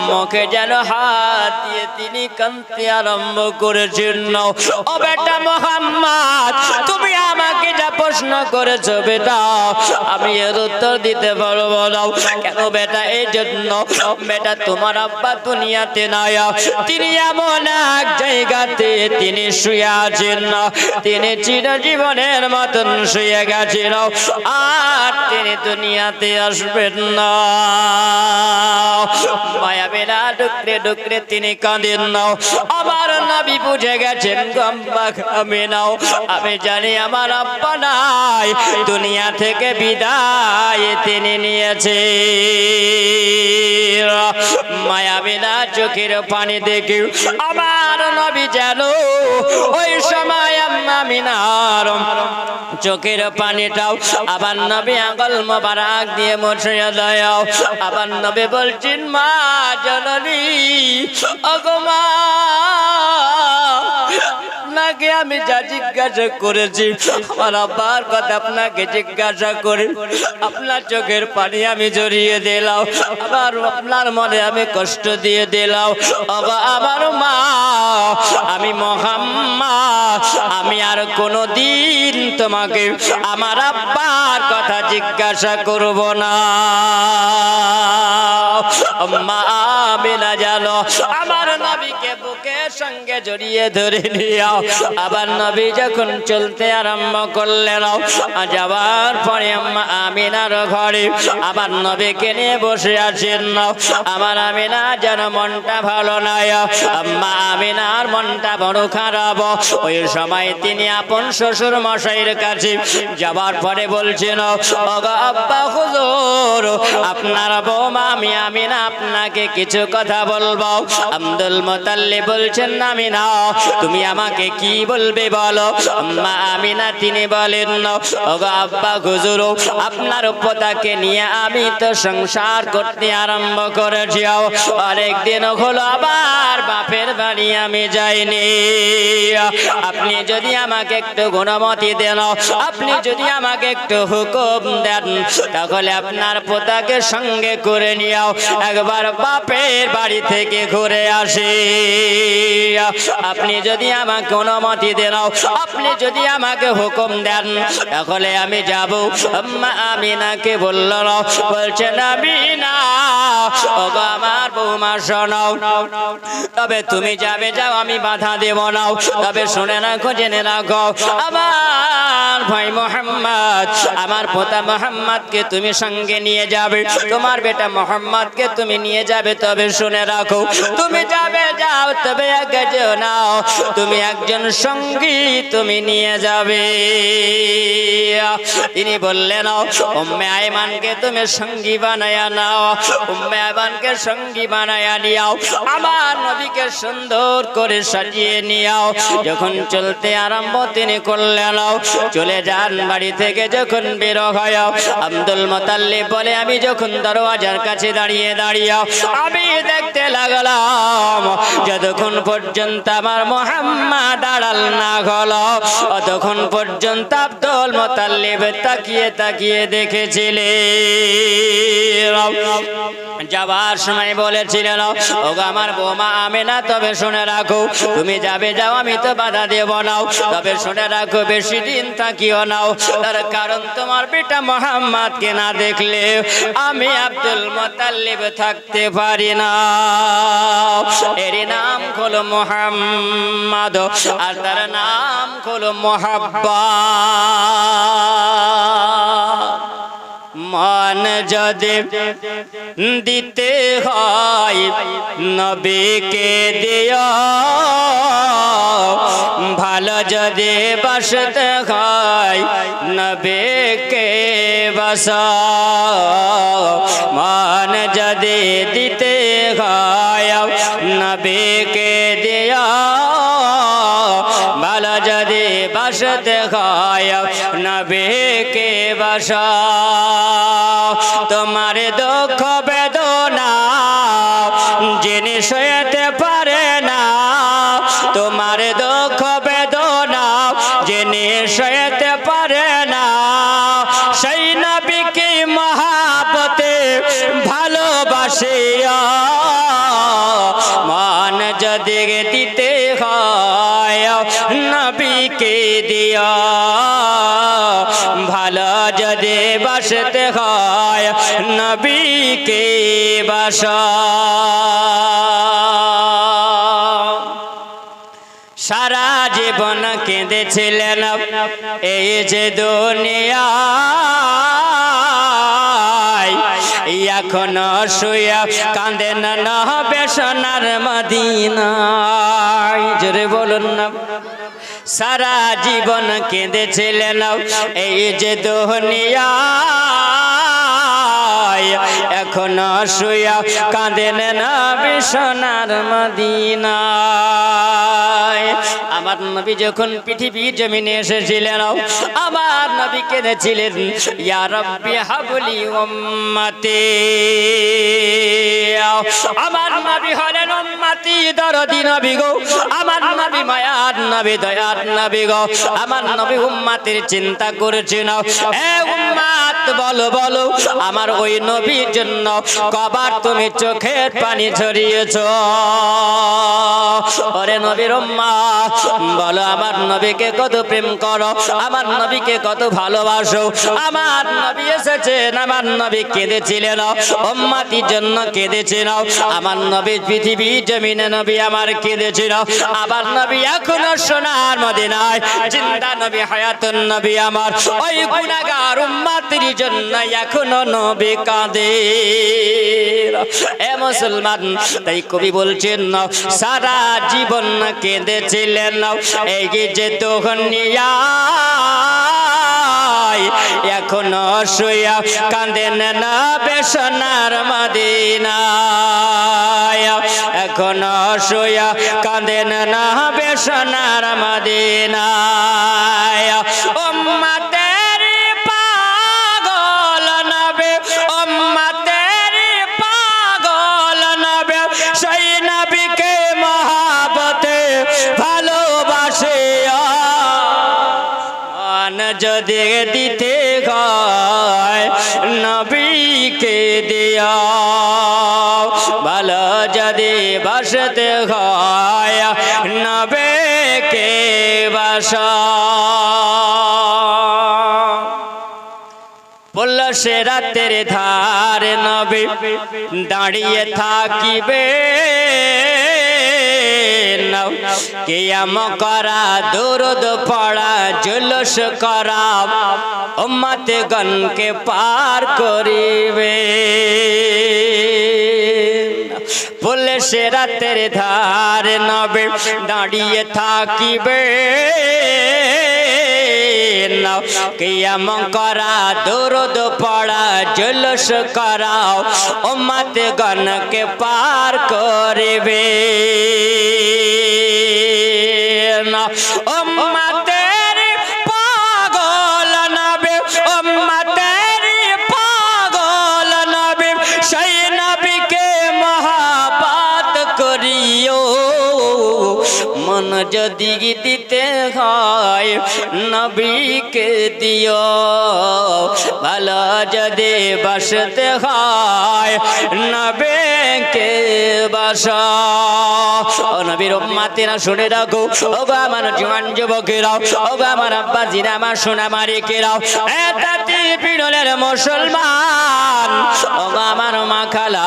মুখে যেন হাত দিয়ে তিনি কাঁদতে আরম্ভ করেছেন, ও বেটা মুহাম্মদ তুমি আমাকে যা প্রশ্ন করেছো বেটা আমি এর উত্তর দিতে পারবো না। কেন বেটা? এই জন্য বেটা তোমার আব্বা দুনিয়াতে নাই, তিনি এমন এক জায়গাতে তিনি শুয়ে আছেন, তিনি চিরজীবনের মতন শুয়ে গেছেন আর তিনি দুনিয়াতে আসবেন না। মায়া বেলা ডুকরে ডুকরে তিনি কাঁদেন না। আমার নবী বুঝে গেছেন গম্বা খাবে নাও, আমি জানি আমার আব্বা নাই, দুনিয়া থেকে বিদায় তিনি নিয়েছে। মায়া বিনা চোখের পানি দেখে আমার নবী যেন ওই সময় আম্মা আমিনার চোখের পানিটাও আবার নবী আঙ্গুল মোবারক দিয়ে মুছে দেয়। আবার নবী বলছেন মা জননী, ওগো মা আপনাকে আমি যা জিজ্ঞাসা করেছি আমার আব্বার কথা আপনাকে জিজ্ঞাসা করে আপনার চোখের পানি আমি জড়িয়ে দিলাম, আবার আপনার মনে আমি কষ্ট দিয়ে দিলাম। আমার মা আমি মুহাম্মদ আমি আর কোনোদিন তোমাকে আমার আব্বার কথা জিজ্ঞাসা করব না। মা আমিনা জানো আমার নবীকে বুকের সঙ্গে জড়িয়ে ধরে নিও। আবার নবী যখন চলতে আরম্ভ করলেন যাওয়ার পরে আম্মা আমিনার ঘরে আবার নবীকে নিয়ে বসে আছেন। আমার আমিনা যেন মনটা ভালো নাই, আম্মা আমিনার মনটা বড় খারাপ। ওই সময় তিনি আপন শ্বশুর মশাইয়ের কাছে যাবার পরে বলছেন ওগো আব্বা হুজুর আপনার বৌমা আমি আমিনা আপনাকে কিছু কথা বলবো। আব্দুল মুতাল্লিব বলছেন আমিনা তুমি আমাকে কি বলবে বলো। আম্মা আমিনা তিনি বলেন ওগো আব্বা হুজুর আপনার পোতাকে নিয়ে আমি তো সংসার করতে আরম্ভ করেছি, অনেকদিন হলো আবার বাপের বাড়ি আমি যাইনি। আপনি যদি আমাকে একটু গুণমতি দেন, আপনি যদি আমাকে একটু হুকুম দেন তাহলে আপনার পোতাকে সঙ্গে করে নিও একবার বাপের বাড়ি থেকে ঘুরে আসি। আপনি যদি আমাকে অনুমতি দেন, আপনি যদি আমাকে হুকুম দেন তাহলে আমি যাব। আম্মা আমিনাকে বলল বলছেন আমিনা ওগো আমার বৌমা শোনো, তবে তুমি যাবে যাও আমি বাধা দেব না, তবে শুনে রাখো জেনে রাখো আমার ভাই মুহাম্মদ আমার পোতা মুহাম্মদকে তুমি সঙ্গে নিয়ে যাবে, তোমার বেটা মুহাম্মদকে তুমি নিয়ে যাবে। তবে শুনে রাখো তুমি যাবে যাও তবে আগে যেও না, তুমি একজন সঙ্গী তুমি নিয়ে যাবে। তিনি বললেন উম্মে আইমানকে তুমি সঙ্গী বানায়া নাও, উম্মে আইমানকে সঙ্গী বানায়া নিও, আমার নবীকে সুন্দর করে সাজিয়ে নিও। যখন চলতে আরম্ভ তিনি করলেন চলে যান বাড়ি থেকে যখন বের হয় আব্দুল মুতাল্লিব বলে আমি যখন দরওয়াজার কাছে দাঁড়িয়ে দাঁড়িয়ে আমি দেখতে লাগলাম যতক্ষণ পর্যন্ত আমার মুহাম্মদ আড়াল না হলো ততক্ষণ পর্যন্ত আব্দুল মুত্তালিব তাকিয়ে তাকিয়ে দেখেছিলেন। যাবার সময় বলেছিলেন, ওগো আমার বৌমা আমেনা, তবে শুনে রাখো, তুমি যাবে যাও, আমি তো বাধা দেব না, তবে শুনে রাখো বেশি দিন থাকিও নাও, তার কারণ তোমার বেটা মুহাম্মদকে না দেখলে আমি আব্দুল মুত্তালিব থাকতে পারি না। এর নাম হলো মুহাম্মদ আর তার নাম হলো মুহাব্বত। মান যদি দিতে হয় নবীকে দিও, ভালো যদি বাসতে হয় নবীকে বাসাও। মান যদি দিতে হয় নবীকে দিও, ভালো যদি বাসতে হয় নবীকে বাসাও। তোমার দুঃখ বেদনা যিনি সইতে পারে না, তোমার দুঃখ বেদনা যিনি সইতে পারে না, সেই নবীকে মহাব্বতে ভালোবাসিয়া মান যদি দিতে হয় নবীকে দিয়া, ভালো যদি বাসতে হয় নবীকে বাসা। সারা জীবন কেঁদেছিলেন এই যে দুনিয়া, এখনো শুয়া কাঁদেন না বেসনার মদিনায়। জোরে বলুন না। সারা জীবন কেঁদেছিলেন এই যে দুনিয়া, এখনো শুয়া কাঁদেন না বেসনার মদিনায়। আমার নবী যখন পৃথিবীর জমিনে এসেছিলেন আমার নবী কেঁদেছিলেন, ইয়া রাব্বি হাবলি উম্মতি। আমার নবী হলেন উম্মতি দরদি নবী গো, আমার নবী মায়ার নবী দয়ার নবী গো। আমার নবী উম্মতির চিন্তা করেছেন, এ উম্মত বলো বলো আমার ওই নবীর জন্য কবার তুমি চোখের পানি ঝরিয়েছ। ওরে নবীর উম্মত বলো আমার নবীকে কত প্রেম করো, আমার নবীকে কত ভালোবাসো। আমার নবী এসেছেন, আমার নবী কেঁদেছিলেন উম্মতির জন্য কেঁদেছিল। আমার নবী পৃথিবী জমিনে নবী আমার কেঁদেছিল। আমার নবী এখনো সোনার মদিনায় জিন্দা নবী, হায়াতুন নবী আমার ওই গুনাহগার উম্মতির জন্য এখনো নবী কাঁদে। এ মুসলমান, তাই কবি বলছেন সারা জীবন কেঁদেছিলেন এই যে দুনিয়া, এখনো শুয়া কাঁদেন না বেসনার মদিনায়, এখনো শুয়া কাঁদেন না বেসনার মদিনায়। উম্মতের পাগল নবী, উম্মতের পাগল নবী, সেই নবীকে মহাব্বতে ভালোবাসে। যদি দিতে হয় নবীকে দিয়া, ভালো যদি বাসতে হয় নবীকে বাসা। বলল সে রাতের ধার নবী দাঁড়িয়ে থাকিবে, কিয়াম করা দুরুদ পড়া জুলুস করা উম্মত গণকে পার করিবে। বলে সে রাতের ধার নবী দাঁড়িয়ে থাকিবে, কিয়াম করা দুরুদ পড়া জুলুস করা উম্মত গণকে পার করিবে। উম্মতের পাগল নবী, উম্মতের পাগল নবী, সেই নবীকে মহাব্বত করিও। জীবন যদি দিতে হয় নবীকে দিও, ভালো যদি বাসতে হয় নবীকে বাসো। ও নবীর উম্মতেরা শুনে রাখো, ও গো আমার জওয়ান যুবকেরা, ও গো আমার আব্বাজিরা, আমার সোনা মালিকেরাও, এতাতি পিড়লের মুসলমান, ও গো আমার মা খালা,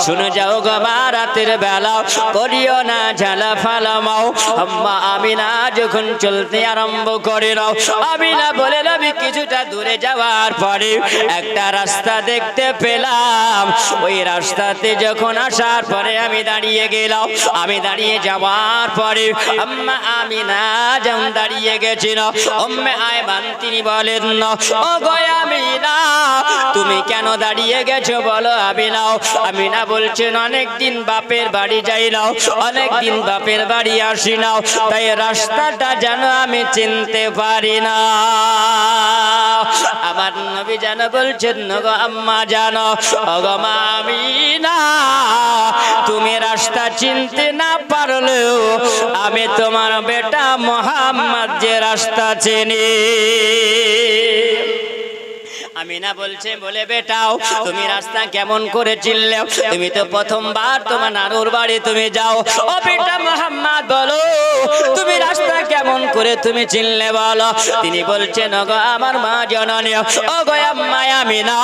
শুনে যাও গো মা, রাতের বেলা করিও না ঝালা ফালামাও। আম্মা আমিনা যখন চলতে আরম্ভ করে নাও, আমিনা বলে নবী কিছুটা দূরে যাওয়ার পরে একটা রাস্তা দেখতে পেলাম। ওই রাস্তাতে যখন আসার পরে আমি দাঁড়িয়ে গেলাম, আমি দাঁড়িয়ে যাওয়ার পরে আম্মা আমিনা যখন দাঁড়িয়ে গেছিল, উম্মে আয়মান তিনি বলেন, ও গো আমিনা তুমি কেন দাঁড়িয়ে গেছো বলো আমিনা। আমিনা বলছেন অনেকদিন বাপের বাড়ি যাই নাও, অনেকদিন বাপের বাড়ি আসি নাও, তাই রাস্তাটা যেন আমি চিনতে পারি না। আমার নবী যেন বলছেন, গো আম্মা জানো, ও গো মা আমিনা তুমি রাস্তা চিনতে না পারলেও আমি তোমার বেটা মোহাম্মদ যে রাস্তা চিনি। আমিনা বলছে, বলে বেটাও তুমি রাস্তা কেমন করে চিনলে? তুমি তো প্রথমবার তোমার নানুর বাড়ি তুমি যাও। ও বেটা মোহাম্মদ বলো তুমি রাস্তা কেমন করে তুমি চিনলে বলো। তিনি বলছেন, ওগো আমার মা জননী, ওগো আম্মা আমিনা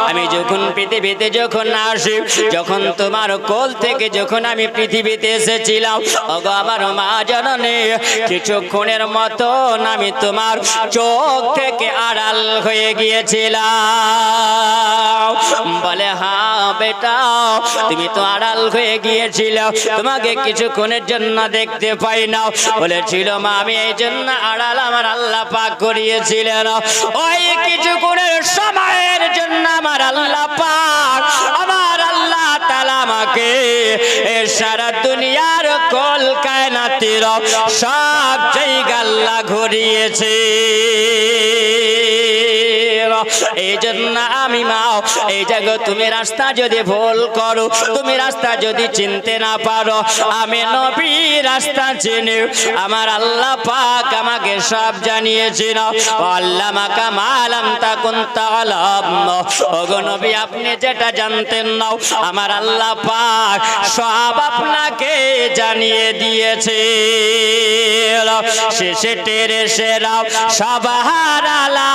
আমি যখন পৃথিবীতে যখন আসি, যখন তোমার কোল থেকে যখন আমি পৃথিবীতে এসেছিলাম, ওগো আমার মা জননী কিছুক্ষণের মতন আমি তোমার চোখ থেকে আড়াল হয়ে গিয়েছি। বলে হ্যাঁ বেটা তুমি তো আড়াল হয়ে গিয়েছিল, তোমাকে কিছুক্ষণের জন্য দেখতে পাই না। বলেছিল মা আমি এই জন্য আড়াল আমার আল্লাহ পাক করিয়েছিলেন, ওই কিছুক্ষণের সময়ের জন্য আমার আল্লাহ পাক, আমার আল্লাহ তাআলা আমাকে সারা দুনিয়ার কল কায়নাতের সব জায়গা আল্লাহ ঘুরিয়েছে। এই জন্য আমি মাও এই জায়গা তুমি রাস্তা যদি ভুল করো, তুমি রাস্তা যদি চিনতে না পারো, আমি নবী রাস্তা চিনি, আমার আল্লাহ পাক আমাকে সব জানিয়েছেন। আল্লামাকা মা লাম তাকুন তা'লাম, ওগো নবী আপনি যেটা জানতেন না আমার আল্লাহ পাক সব আপনাকে জানিয়ে দিয়েছে। শেষে তেরে সেরা সবার আলা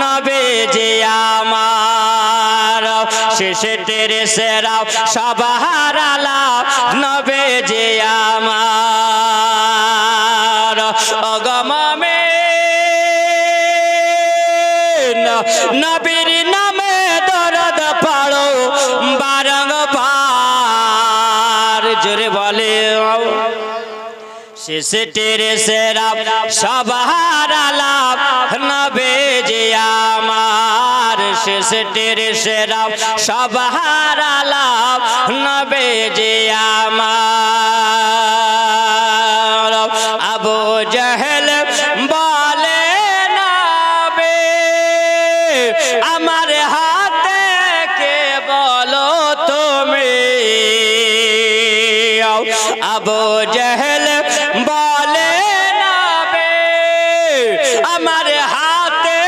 নবী যে আমার, শেষে তেরে সেরা সবার আলা নবী যে আমার। অগমে নবীর নামে দরদ পড়ো বারংবার, জোরে বলে শেষে তেরে সেরা সবার আলা নবী যে আমার, শেষে তেরে সেরা সবার আলা নবী যে আমার। আবু জেহেল বলে নবী আমার হাতে কে বলো তুমি, আবু জেহেল বলে নবী আমার হাতে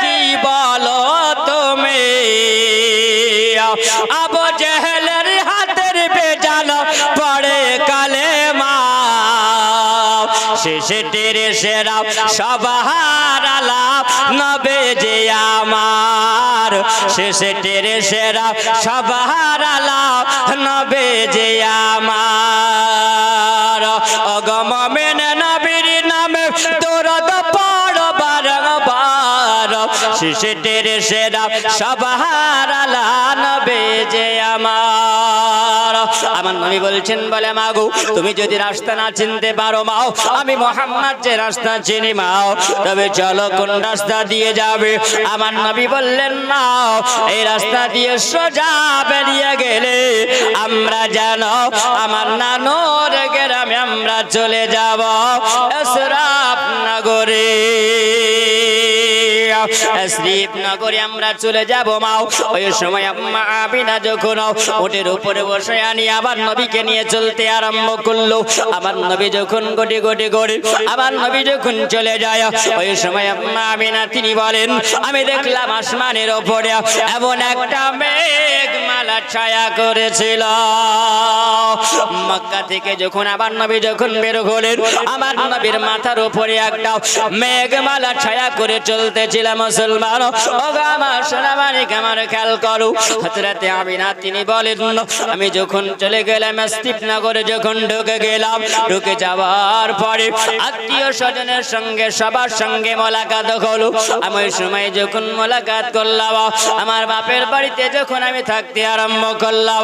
কি বলো তুমি, আবু জেহেলের হাতের বেজানো পড়ে কালেমা, শেষে তেরে সেরা সবার আলা নবী যে আমার, শেষে তেরে সেরা সবার আলা নবী যে আমার। অগমমেন নবীর নামে দরদ পড়ো বারংবার, শেষে তেরে সেরা সবার আলা নবী যে আমার। আমার নবী বলছেন, বলে মাগো তুমি যদি রাস্তা না চিনতে পারো মাও, আমি মোহাম্মদ যে রাস্তা চিনি মাও, তবে চলো কোন রাস্তা দিয়ে যাবে। আমার নবী বললেন মাও এই রাস্তা দিয়ে সোজা বেরিয়ে গেলে আমরা জানো আমার নানুর গ্রামে আমরা চলে যাব এসরাফ নগরে। শ্রীনগরে আমরা চলে যাব মা। ওই সময় আম্মা আমিনা যখন ওটের উপরে বসে আনি আবার নবীকে নিয়ে চলতে আরম্ভ করলো। আমার নবী যখন গোটে গোটে করে আমার নবী যখন চলে যায়, ওই সময় আম্মা আমিনা তিনি বলেন, আমি দেখলাম আসমানের ওপরে এমন একটা মেঘমালা ছায়া করেছিল। মক্কা থেকে যখন আবার নবী যখন বের হলেন, আমার নবীর মাথার উপরে একটা মেঘমালা ছায়া করে চলতেছিল। মুসলমান ও আমার সোনামানিক আমার খেয়াল করো, হযরতে আমিনা তিনি বলেন, আমি যখন চলে গেলাম শ্রীনগরে, যখন ঢুকে গেলাম, ঢুকে যাওয়ার পরে আত্মীয় স্বজনের সঙ্গে সবার সঙ্গে মোলাকাত হলো। আমি ওই সময় যখন মোলাকাত করলাম, আমার বাপের বাড়িতে যখন আমি থাকতে আরম্ভ করলাম,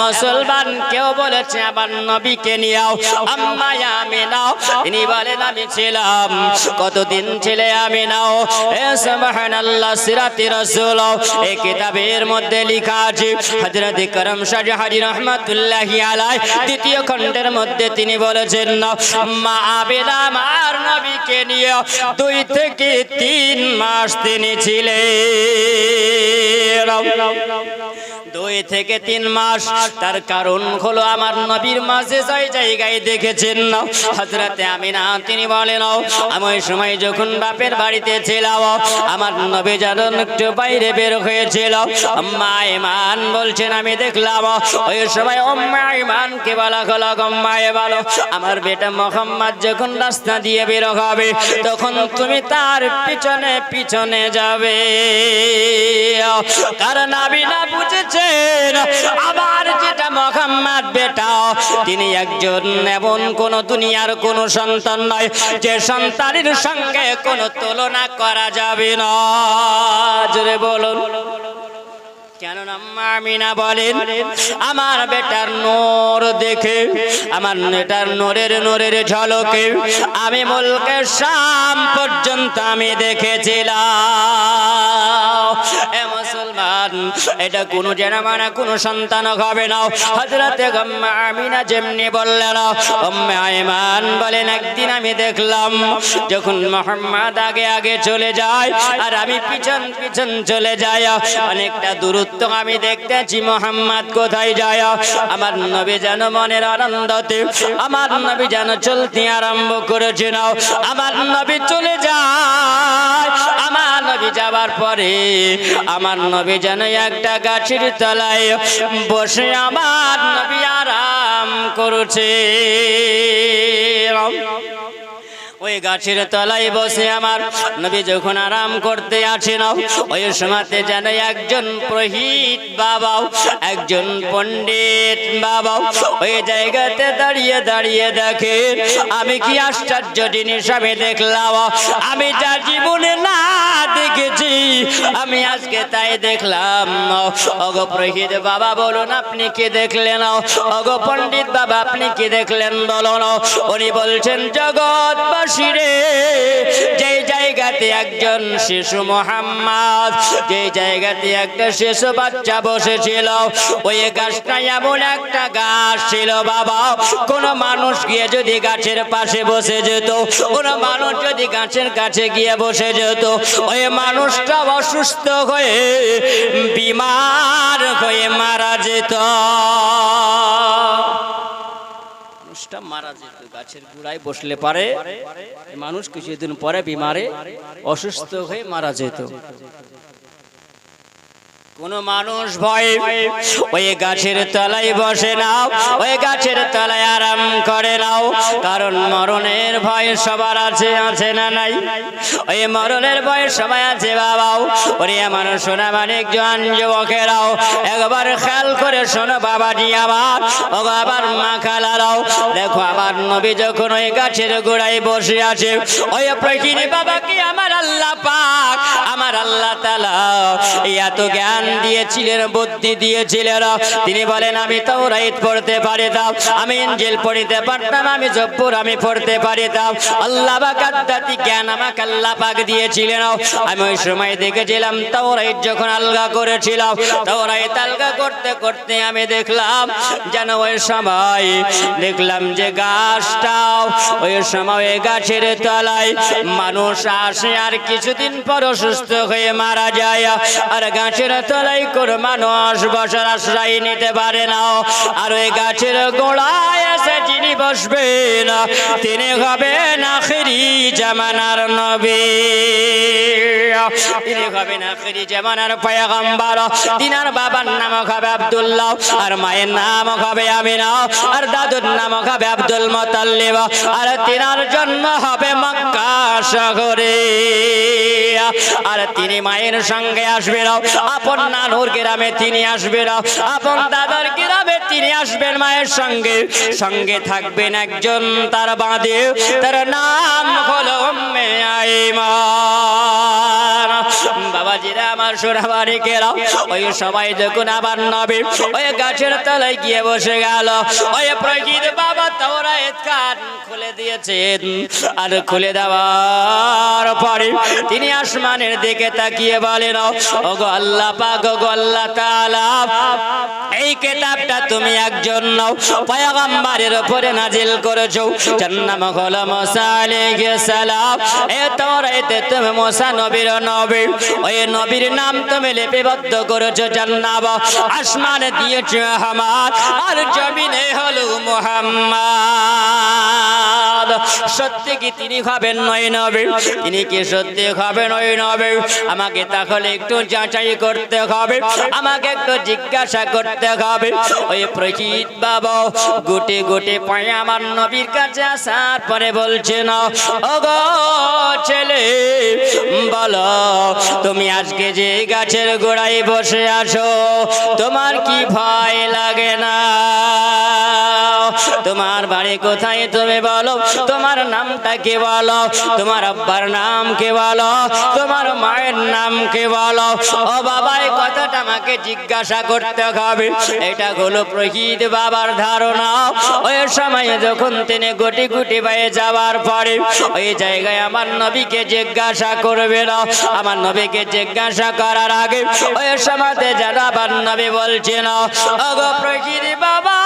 মুসলমান কেউ বলেছে আবার নবীকে নিয়েও আম্মা আমিনা তিনি বলেন, আমি ছিলাম। কতদিন ছিলে আমিনাও? সুবহানাল্লাহ, সিরাতে রাসূল এই কিতাবের মধ্যে লেখা আছে, হযরত করম শাহ জাহারি রহমাতুল্লাহি আলাইহি দ্বিতীয় খণ্ডের মধ্যে তিনি বলেছেন, মা আমিনা আমার নবীকে নিয়ে 2 থেকে 3 মাস তিনি ছিলেন। 2 থেকে 3 মাস। তার কারণ হলো আমার নবীর মাঝে যাই জায়গায় দেখেছেন না হযরতে আমিনা তিনি বলেন, আমি ওই সময় যখন বাপের বাড়িতে ছিলাম, আমার নবী যেন একটু বাইরে বের হয়েছিল। আম্মা আইমান বলছেন, আমি দেখলাম ওই সময় আম্মা আইমানকে বলা হলো, আম্মা বলো আমার বেটা মুহাম্মদ যখন রাস্তা দিয়ে বের হবে, তখন তুমি তার পিছনে পিছনে যাবে। কারণ আমিনা বুঝেছেন আমার যেটা মুহাম্মদ বেটা, তিনি একজন এমন কোন দুনিয়ার কোন সন্তান নয় যে সন্তানের সঙ্গে কোনো তুলনা করা যাবে না। জোরে বলুন কেন? আম্মা আমিনা বলেন, আমার বেটার নূর দেখে, আমার বেটার নূরের ঝলকে আমি মুলকে শাম পর্যন্ত আমি দেখেছিলাম। এ মুসলমান, এটা কোনো জানামানা কোনো সন্তান হবে না। হযরতে আম্মা আমিনা যেমনি বললেন, আম্মা আইমান বলেন, একদিন আমি দেখলাম যখন মুহাম্মদ আগে আগে চলে যায় আর আমি পিছন পিছন চলে যাই, অনেকটা দূরত্ব আমি দেখতেছি মুহাম্মদ কোথায় যায়। আমার নবী যেন মনের আনন্দতে আমার নবী যেন চলতে আরম্ভ করেছেন। আমার নবী চলে যায়, আমার নবী যাবার পরে আমার নবী যেন একটা গাছের তলায় বসে আমার নবী আরাম করছে। ওই গাছের তলায় বসে আমার নবী যখন আরাম করতে আছেন, ওই সময়তে যেন একজন পুরোহিত বাবা, একজন পণ্ডিত বাবা ওই জায়গাতে দাঁড়িয়ে দাঁড়িয়ে দেখে, আমি কি আশ্চর্য জিনিস আমি দেখলাম, আমি যা জীবনে না দেখেছি আমি আজকে তাই দেখলাম। ওগো পুরোহিত বাবা বলুন আপনি কি দেখলেন? ওগো পণ্ডিত বাবা আপনি কি দেখলেন বলুন। উনি বলছেন, জগৎবাসী রে, যে জায়গাতে একজন শিশু মুহাম্মদ, যে জায়গাতে একটা শিশু বাচ্চা বসেছিল, ওই গাছটা এমন একটা গাছ ছিল বাবা, কোন মানুষ গিয়ে যদি গাছের পাশে বসে যেত, কোন মানুষ যদি গাছের কাছে গিয়ে বসে যেত, ওই মানুষটা অসুস্থ হয়ে বিমার হয়ে মারা যেত। মারা যেত, গাছের গোড়ায় বসলে পারে মানুষ কিছুদিন পরে বিমারে অসুস্থ হয়ে মারা যেত। কোন মানুষ ভয় ওই গাছের তলায় বসে নাও, ওই গাছের তলায় আরাম করে নাও, কারণ মরণের ভয় সবার আছে, আছে না নাই? ওই মরণের ভয় সবাই আছে বাবাও। ওরে আমার সোনা মানিক জোয়ান যুবকেরাও, একবার খেয়াল করে শোনো বাবাজি আমার, ও আবার মা খালারাও, দেখো আমার নবী যখন ওই গাছের গোড়ায় বসে আছে, ওই প্রকৃতি বাবাকে আমার আল্লাহ পাক, আমার আল্লাহ তাআলা এত জ্ঞান জ্ঞান দিয়েছিলেন, বুদ্ধি দিয়েছিলেন। তিনি বলেন আমি তাওরাত পড়তে পারতাম, আমি ইনজিল পড়তে পারতাম, আমি জব্বুর আমি পড়তে পারতাম। আল্লাহ পাক আধ্যাত্মিক জ্ঞান আমাকে আল্লাহ পাক দিয়েছিলেন। আমি ওই সময় দেখেছিলাম তাওরাত যখন আলগা করেছিলাম, তাওরাত আলগা করতে করতে আমি দেখলাম যেন ওই সময় দেখলাম যে গাছটাও ওই সময় গাছের তলায় মানুষ আসে আর কিছুদিন পর অসুস্থ হয়ে মারা যায়, আর গাছের তলায় করে মানুষ বসার আশ্রয় নিতে পারে না। আর ওই গাছের গোড়ায় এসে যিনি বসবেন তিনি হবেন আখিরি জামানার নবী, তিনি হবেন আখিরি জামানার পয়গম্বর। তিনার বাবার নাম হবে আব্দুল্লাহ, আর মায়ের নাম হবে আমিনা, আর দাদুর নাম হবে আব্দুল মুতাল্লিব, আর তিনার জন্ম হবে মক্কা শহরে। আর তিনি মায়ের সঙ্গে আসবেন, আপন নানুর গ্রামে তিনি আসবেন, আপন দাদার গ্রামে তিনি আসবেন মায়ের সঙ্গে। সঙ্গে থাকবেন একজন তার বাঁধে, তার নাম হলো উম্মে আইমান। বাবাজিরা আমার সোনাবাড়িকেরা, ওই সবাই যখন আবার নবী ওই গাছের তলায় গিয়ে বসে গেল, ওই প্রকৃত বাবা তাওরাত কান খুলে দিয়েছেন। আর খুলে দেওয়ার পরে তিনি আসমানের দিকে তাকিয়ে বলেন ওগো আল্লাহ পাক, ওগো আল্লাহ তাআলা, এই কিতাবটা তুমি একজন পয়গম্বরের উপরে নাজিল করেছো, যার নাম হলো মুসা আলাইহিস সালাম। এই তাওরাতে তুমি মুসা নবীর নবী, ওই নবীর নাম তুমি লিপিবদ্ধ করেছো, যার নাম আসমানে দিয়েছো আহমদ, আর জমিনে হলো মুহাম্মদ। সত্যি কি তিনি হবেন নয় নবী? তিনি কি সত্যি হবেন ওই নবী? আমাকে তাহলে একটু যাচাই করতে হবে, আমাকে একটু জিজ্ঞাসা করতে হবে। ওই প্রকৃত বাবা গুটে গুটে পায়ে আমার নবীর কাছে আসার পরে বলছেন ওগো ছেলে, বলো তুমি আজকে যে গাছের গোড়ায় বসে আছো তোমার কি ভয় লাগে না? তোমার বাড়ি কোথায় তুমি বলো, তোমার নামটা কে বলো, তোমার আব্বার নাম কে বলো, তোমার মায়ের নাম কে বলো। ও বাবা এই কথাটা আমাকে জিজ্ঞাসা করতে হবে। এটা হলো প্রকৃত বাবার ধারণা। ওই সময় যখন তিনি গুটি গুটি পায়ে যাওয়ার পরে ওই জায়গায় আমার নবীকে জিজ্ঞাসা করবে না। আমার নবীকে জিজ্ঞাসা করার আগে ওই সময়তে যারা আমার নবী বলছেন ওগো প্রকৃত বাবা,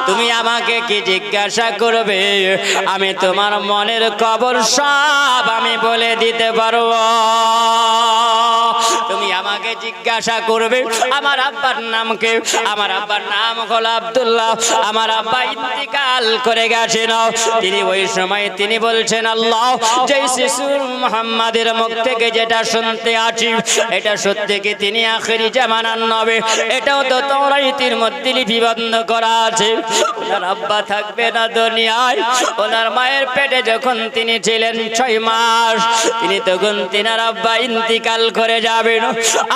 তুমি আমাকে কি জিজ্ঞাসা করবে? আমি তোমার মনের খবর সব আমি বলে দিতে পারবো। তুমি আমাকে জিজ্ঞাসা করবে আমার আব্বার নাম কে? আমার আব্বার নাম হলো আব্দুল্লাহ, আমার আব্বা ইন্তিকাল করে গেছেন। তিনি ওই সময় তিনি বলছেন আল্লাহ, যে শিশুর মুহাম্মাদের মুখ থেকে যেটা শুনতে আছি এটা সত্যি কি তিনি আখিরি জামানার নবী? এটাও তো তাওরাতের মধ্যে লিপিবদ্ধ করা আছে। ওনার আব্বা থাকবে না দুনিয়ায়, ওনার মায়ের পেটে যখন তিনি ছিলেন 6 মাস তিনি তখন তিনার আব্বা ইন্তিকাল করে যাবেন।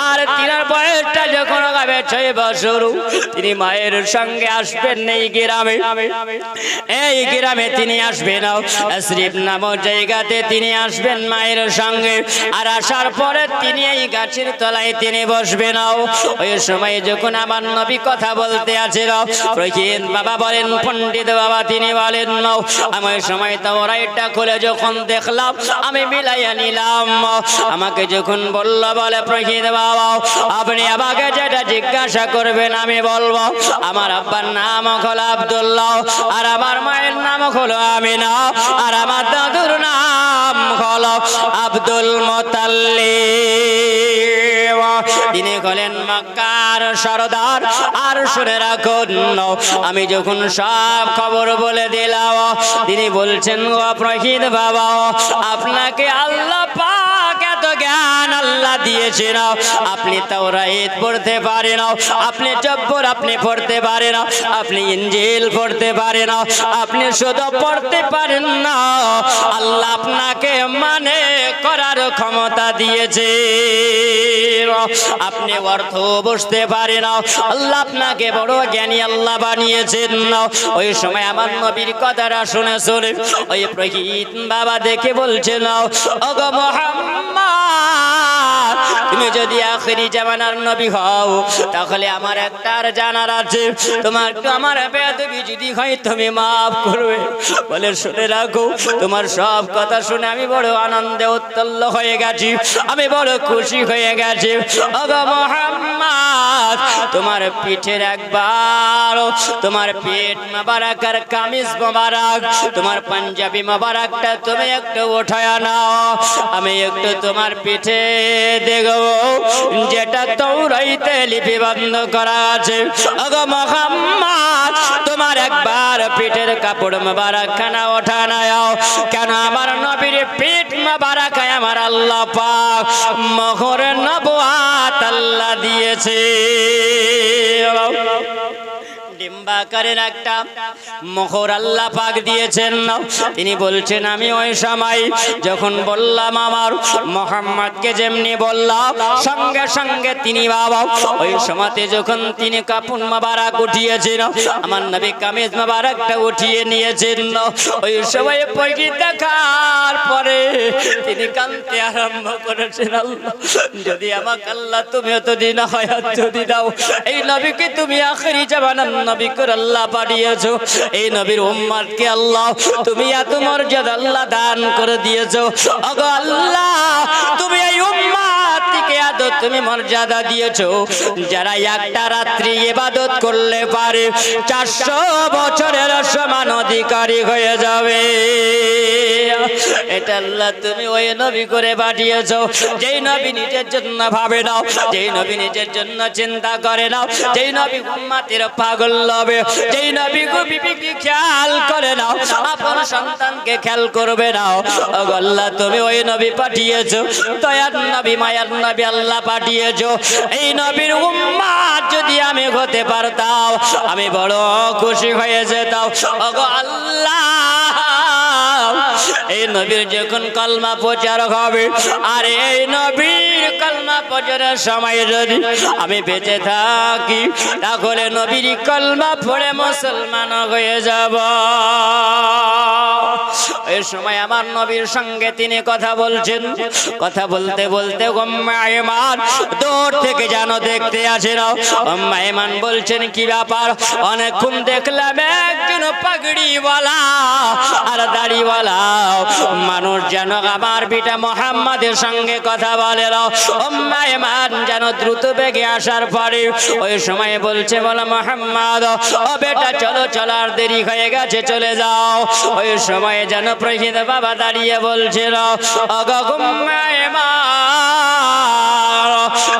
আর তিনার বয়সটা যখন হবে 6 বছর তিনি মায়ের সঙ্গে আসবেন এই গ্রামে। এই গ্রামে তিনি আসবেন আশরিফ নামক জায়গাতে তিনি আসবেন মায়ের সঙ্গে। আর আসার পরে তিনি এই গাছের তলায় তিনি বসবেন। ওই সময় যখন আমার নবী কথা বলতে আছেন প্রকৃত বাবা বলেন, পণ্ডিত বাবা তিনি বলেন আমি ওই সময় তাওরাতটা খুলে যখন দেখলাম আমি মিলাইয়া নিলাম। আমাকে যখন বলল বলে প্রকৃত বাবা আপনি আমাকে যেটা জিজ্ঞাসা করবেন আমি বলবো। আমার আব্বার নাম হলো আব্দুল্লাহ, আর আমার মায়ের নাম হলো আমিনা, আর আমার দাদুর নাম হলো আব্দুল মুতাল্লিব। তিনি হলেন মক্কার সরদার। আর শুনে রাখুন আমি যখন সব খবর বলে দিলাম তিনি বলছেন ও প্রকৃত বাবা আপনাকে আল্লাহ পাক এত জ্ঞান আল্লাহ দিয়েছেন, আপনি তাওরাত পড়তে পারেন, আপনি জব্বর আপনি পড়তে পারেন, আপনি ইনজিল পড়তে পারেন, আপনি শুধু পড়তে পারেন না আল্লাহ আপনাকে মানে করার ক্ষমতা দিয়েছে। আপনি অর্থ বুঝতে পারেন, আল্লাহ আপনাকে বড় জ্ঞানী আল্লাহ বানিয়েছেন। ওই সময় আমার নবীর কথাটা শুনে শুনে ওই প্রকৃত বাবা দেখে বলছেন ওগো মুহাম্মদ তুমি যদি আখিরি জামানার নবী হও তাহলে আমার একটা আর জানার আছে, তোমার তো আমার বেয়াদবি যদি হয় তুমি মাফ করবে। বলে শুনে রাখো, তোমার সব কথা শুনে আমি বড় আনন্দে উত্তল্ল হয়ে গেছি, আমি বড় খুশি হয়ে গেছি। ওগো মুহাম্মদ, তোমার পিঠের একবার, তোমার পেট মোবারক আর কামিজ মোবারক, তোমার পাঞ্জাবি মোবারকটা তুমি একটু উঠায় নাও, আমি একটু তোমার পিঠে দেখব যেটা তাওরাতে লিপিবদ্ধ করা আছে। ওগো মুহাম্মদ, তোমার একবার পিঠের কাপড় মোবারক খানা ওঠা নাও, কেন আমার নবীর পিঠ মোবারক আমার আল্লাহ পাক মোহর নবুয়াত আল্লাহ দিয়েছে। ডিম্বাকারের একটা মোহর আল্লাহ পাক দিয়েছেন। তিনি বলছেন আমি ওই সময় যখন বললাম আমার মুহাম্মদকে যেমনি বললাম, সঙ্গে সঙ্গে তিনি বাবা ওই সময়তে যখন তিনি কাপড় মোবারক উঠিয়েছেন, আমার নবী কামিজ মোবারকটা উঠিয়ে নিয়েছেন, ওই সময় পয়কি দেখার পরে তিনি কাঁদতে আরম্ভ করেছেন, আল্লাহ যদি আমাকে আল্লাহ তুমি এতদিন হায়াত যদি দাও, এই নবীকে তুমি আখিরি জামানার নবী করে আল্লাহ পাঠিয়েছো, এই নবীর উম্মতকে আল্লাহ তুমি এত মর্যাদা আল্লাহ দান করে দিয়েছো। ওগো আল্লাহ, তুমি এই উম্মতকে এত তুমি মর্যাদা দিয়েছো, যারা একটা রাত্রি ইবাদত করলে পারে 400 বছরের সমান অধিকারী হয়ে যাবে। এটা আল্লাহ তুমি ওই নবী করে পাঠিয়েছো, যেই নবী নিজের জন্য ভাবে নাও, যেই নবী নিজের জন্য চিন্তা করে নাও, যেই নবী উম্মতের পাগল হবে, যেই নবী বিবিকে খেয়াল করে নাও, আপন সন্তানকে খেয়াল করবে নাও। ওগো আল্লাহ, তুমি ওই নবী পাঠিয়েছো, দয়ার নবী মায়ার নবী আল্লাহ পাঠিয়েছো। এই নবীর উম্মত যদি আমি হতে পারতাম, আমি বড় খুশি হয়ে যেতাম। ওগো আল্লাহ, এই নবীর যখন কলমা প্রচার হবে, আর এই নবীর কলমা প্রচারের সময় যদি আমি বেঁচে থাকি, তাহলে নবীর কলমা পড়ে মুসলমান হয়ে যাব। এই সময় আমার নবীর সঙ্গে তিনি কথা বলছেন, কথা বলতে বলতে উম্মে আয়মান দূর থেকে যেন দেখতে আসেন। উম্মে আয়মান বলছেন কি ব্যাপার, অনেকক্ষণ দেখলাম একজন পাগড়িওয়ালা আর দাড়িওয়ালা মানুষ যেন আমার বিটা মুহাম্মাদের সঙ্গে কথা বলে। উম্মে আয়মান যেন দ্রুত বেগে আসার পরে ওই সময় বলছে, বলো মুহাম্মদ, ও বেটা চলো চলো, আর দেরি হয়ে গেছে, চলে যাও। ওই সময় যেন প্রহীদ বাবা দাঁড়িয়ে বলছিল, ওগো উম্মে আয়মান,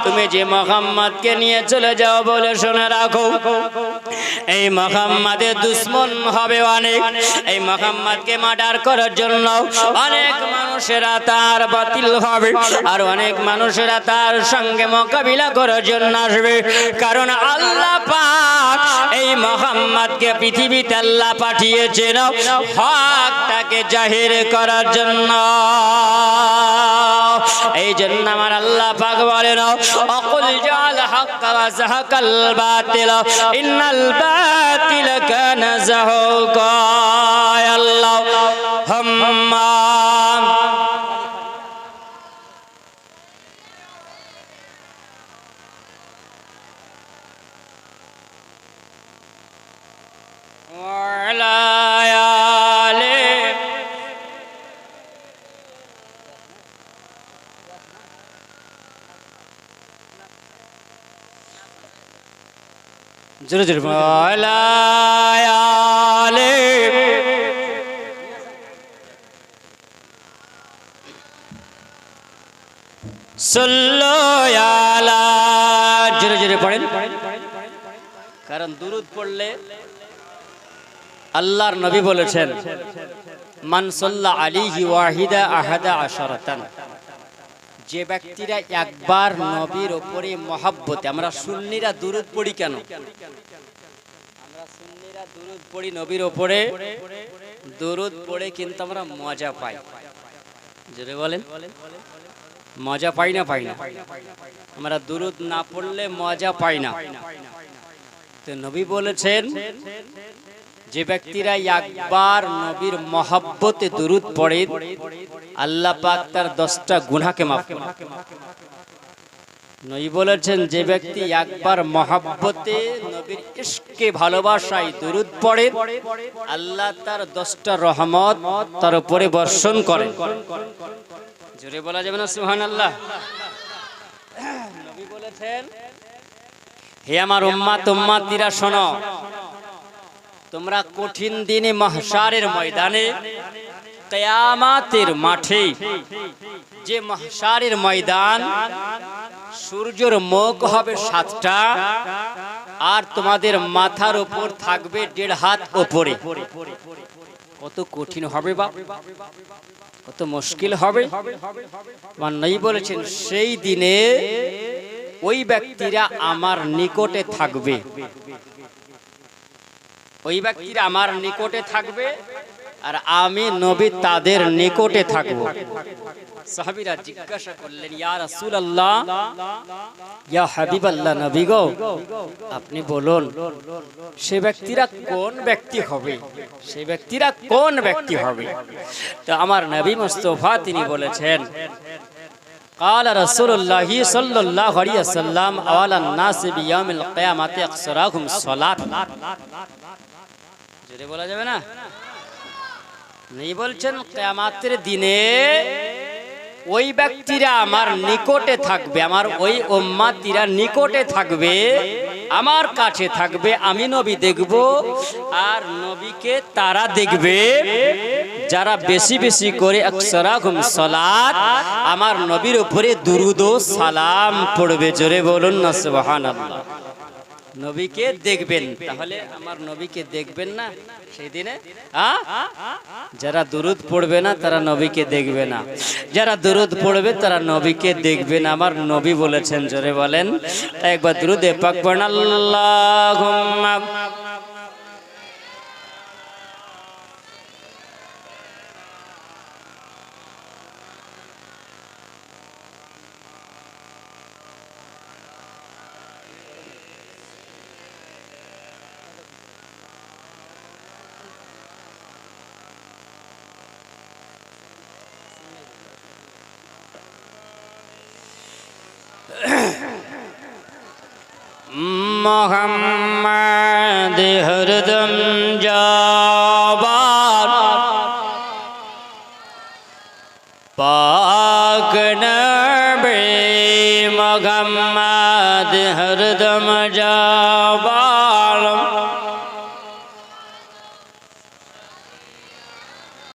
তুমি যে মুহাম্মদকে নিয়ে চলে যাও, বলে শুনে রাখো, এই মুহাম্মাদের দুশমন হবে অনেক, এই মুহাম্মদকে মার্ডার করার জন্য অনেক মানুষেরা তার বাতিল হবে, আর অনেক মানুষেরা তার সঙ্গে মোকাবিলা করার জন্য আসবে। কারণ আল্লাহ পাক এই মুহাম্মদকে পৃথিবীতে আল্লাহ পাঠিয়েছেন হকটাকে জাহির করার জন্য। এই জন্য আমার আল্লাহ পাক বলেন, অকুল জাল হক ওয়া যাহাকাল বাতিল ইন্নাল বাতিল কানা যাহুকা। আল্লাহ হুম্মা ওয়ালা আলে জোরে জোরে ওয়ালা আলে সাল্লু আলা, জোরে জোরে পড়েন, কারণ দুরূদ পড়লে আল্লাহর নবী বলেছেন, মান সাল্লা আলাইহি ওয়াহিদা আহাদা আশারাতান, যে ব্যক্তিরা একবার নবীর উপরে মহব্বতে, আমরা সুন্নিরা দুরূদ পড়ি কেন? আমরা সুন্নিরা দুরূদ পড়ি নবীর উপরে, দুরূদ পড়ে কিন্তু আমরা মজা পাই। জোরে বলেন, মজা পাই না? পাই না। আমরা দুরূদ না পড়লে মজা পাই না। তো নবী বলেছেন যে ব্যক্তিরা একবার নবীর মহব্বতে দুরূদ পড়ে আল্লাহ পাক তার 10টা গুনাহকে মাফ করেন। নবী বলেছেন যে ব্যক্তি একবার মহব্বতে নবীর ইশকে ভালোবাসায় দুরূদ পড়ে আল্লাহ তার 10টা রহমত তার উপরে বর্ষণ করেন। জোরে বলা যাবে না সুবহানাল্লাহ। নবী বলেছেন হে আমার উম্মতিরা শোনো, তোমরা কঠিন দিনে মাহশারের ময়দানে কিয়ামতের মাঠে, যে মাহশারের ময়দান সূর্যের মুখ হবে 7টা আর তোমাদের মাথার উপর থাকবে 1.5 হাত উপরে। কত কঠিন হবে বাপ, কত মুশকিল হবে। আমার নবী বলেছেন সেই দিনে ওই ব্যক্তিরা আমার নিকটে থাকবে, ওই ব্যক্তিরা আমার নিকটে থাকবে আর আমি নবী তাদের নিকটে থাকব। সাহাবীরা জিজ্ঞাসা করলেন ইয়া রাসূলুল্লাহ, ইয়া হাবিবাল্লাহ, নবী গো আপনি বলুন সে ব্যক্তিরা কোন ব্যক্তি হবে, সে ব্যক্তিরা কোন ব্যক্তি হবে? তো আমার নবী মুস্তাফা তিনি বলেছেন قال رسول الله صلى الله عليه وسلم اولى الناس بيوم القيامه اقصرهم الصلاه। জোরে বলা যাবে না? নবী বলছেন কিয়ামতের দিনে ওই ব্যক্তিরা আমার নিকটে থাকবে, আমার ওই উম্মতিরা নিকটে থাকবে, আমার কাছে থাকবে, আমি নবী দেখব আর নবীকে তারা দেখবে যারা বেশি বেশি করে আকসারাহুম সালাত আমার নবীর উপরে দুরূদ ও সালাম পড়বে। জোরে বলুন না সুবহানাল্লাহ। নবীকে দেখবেন, তাহলে আমার নবীকে দেখবেন না সেই দিনে? যারা দুরূদ পড়বে না তারা নবীকে দেখবে না, যারা দুরূদ পড়বে তারা নবীকে দেখবে না। আমার নবী বলেছেন, জোরে বলেন একবার দুরূদে পাক পড়েন আল্লাহুম্মা মোহাম্মদ হরদম জবান পাক নবী মোহাম্মদ হরদম জবান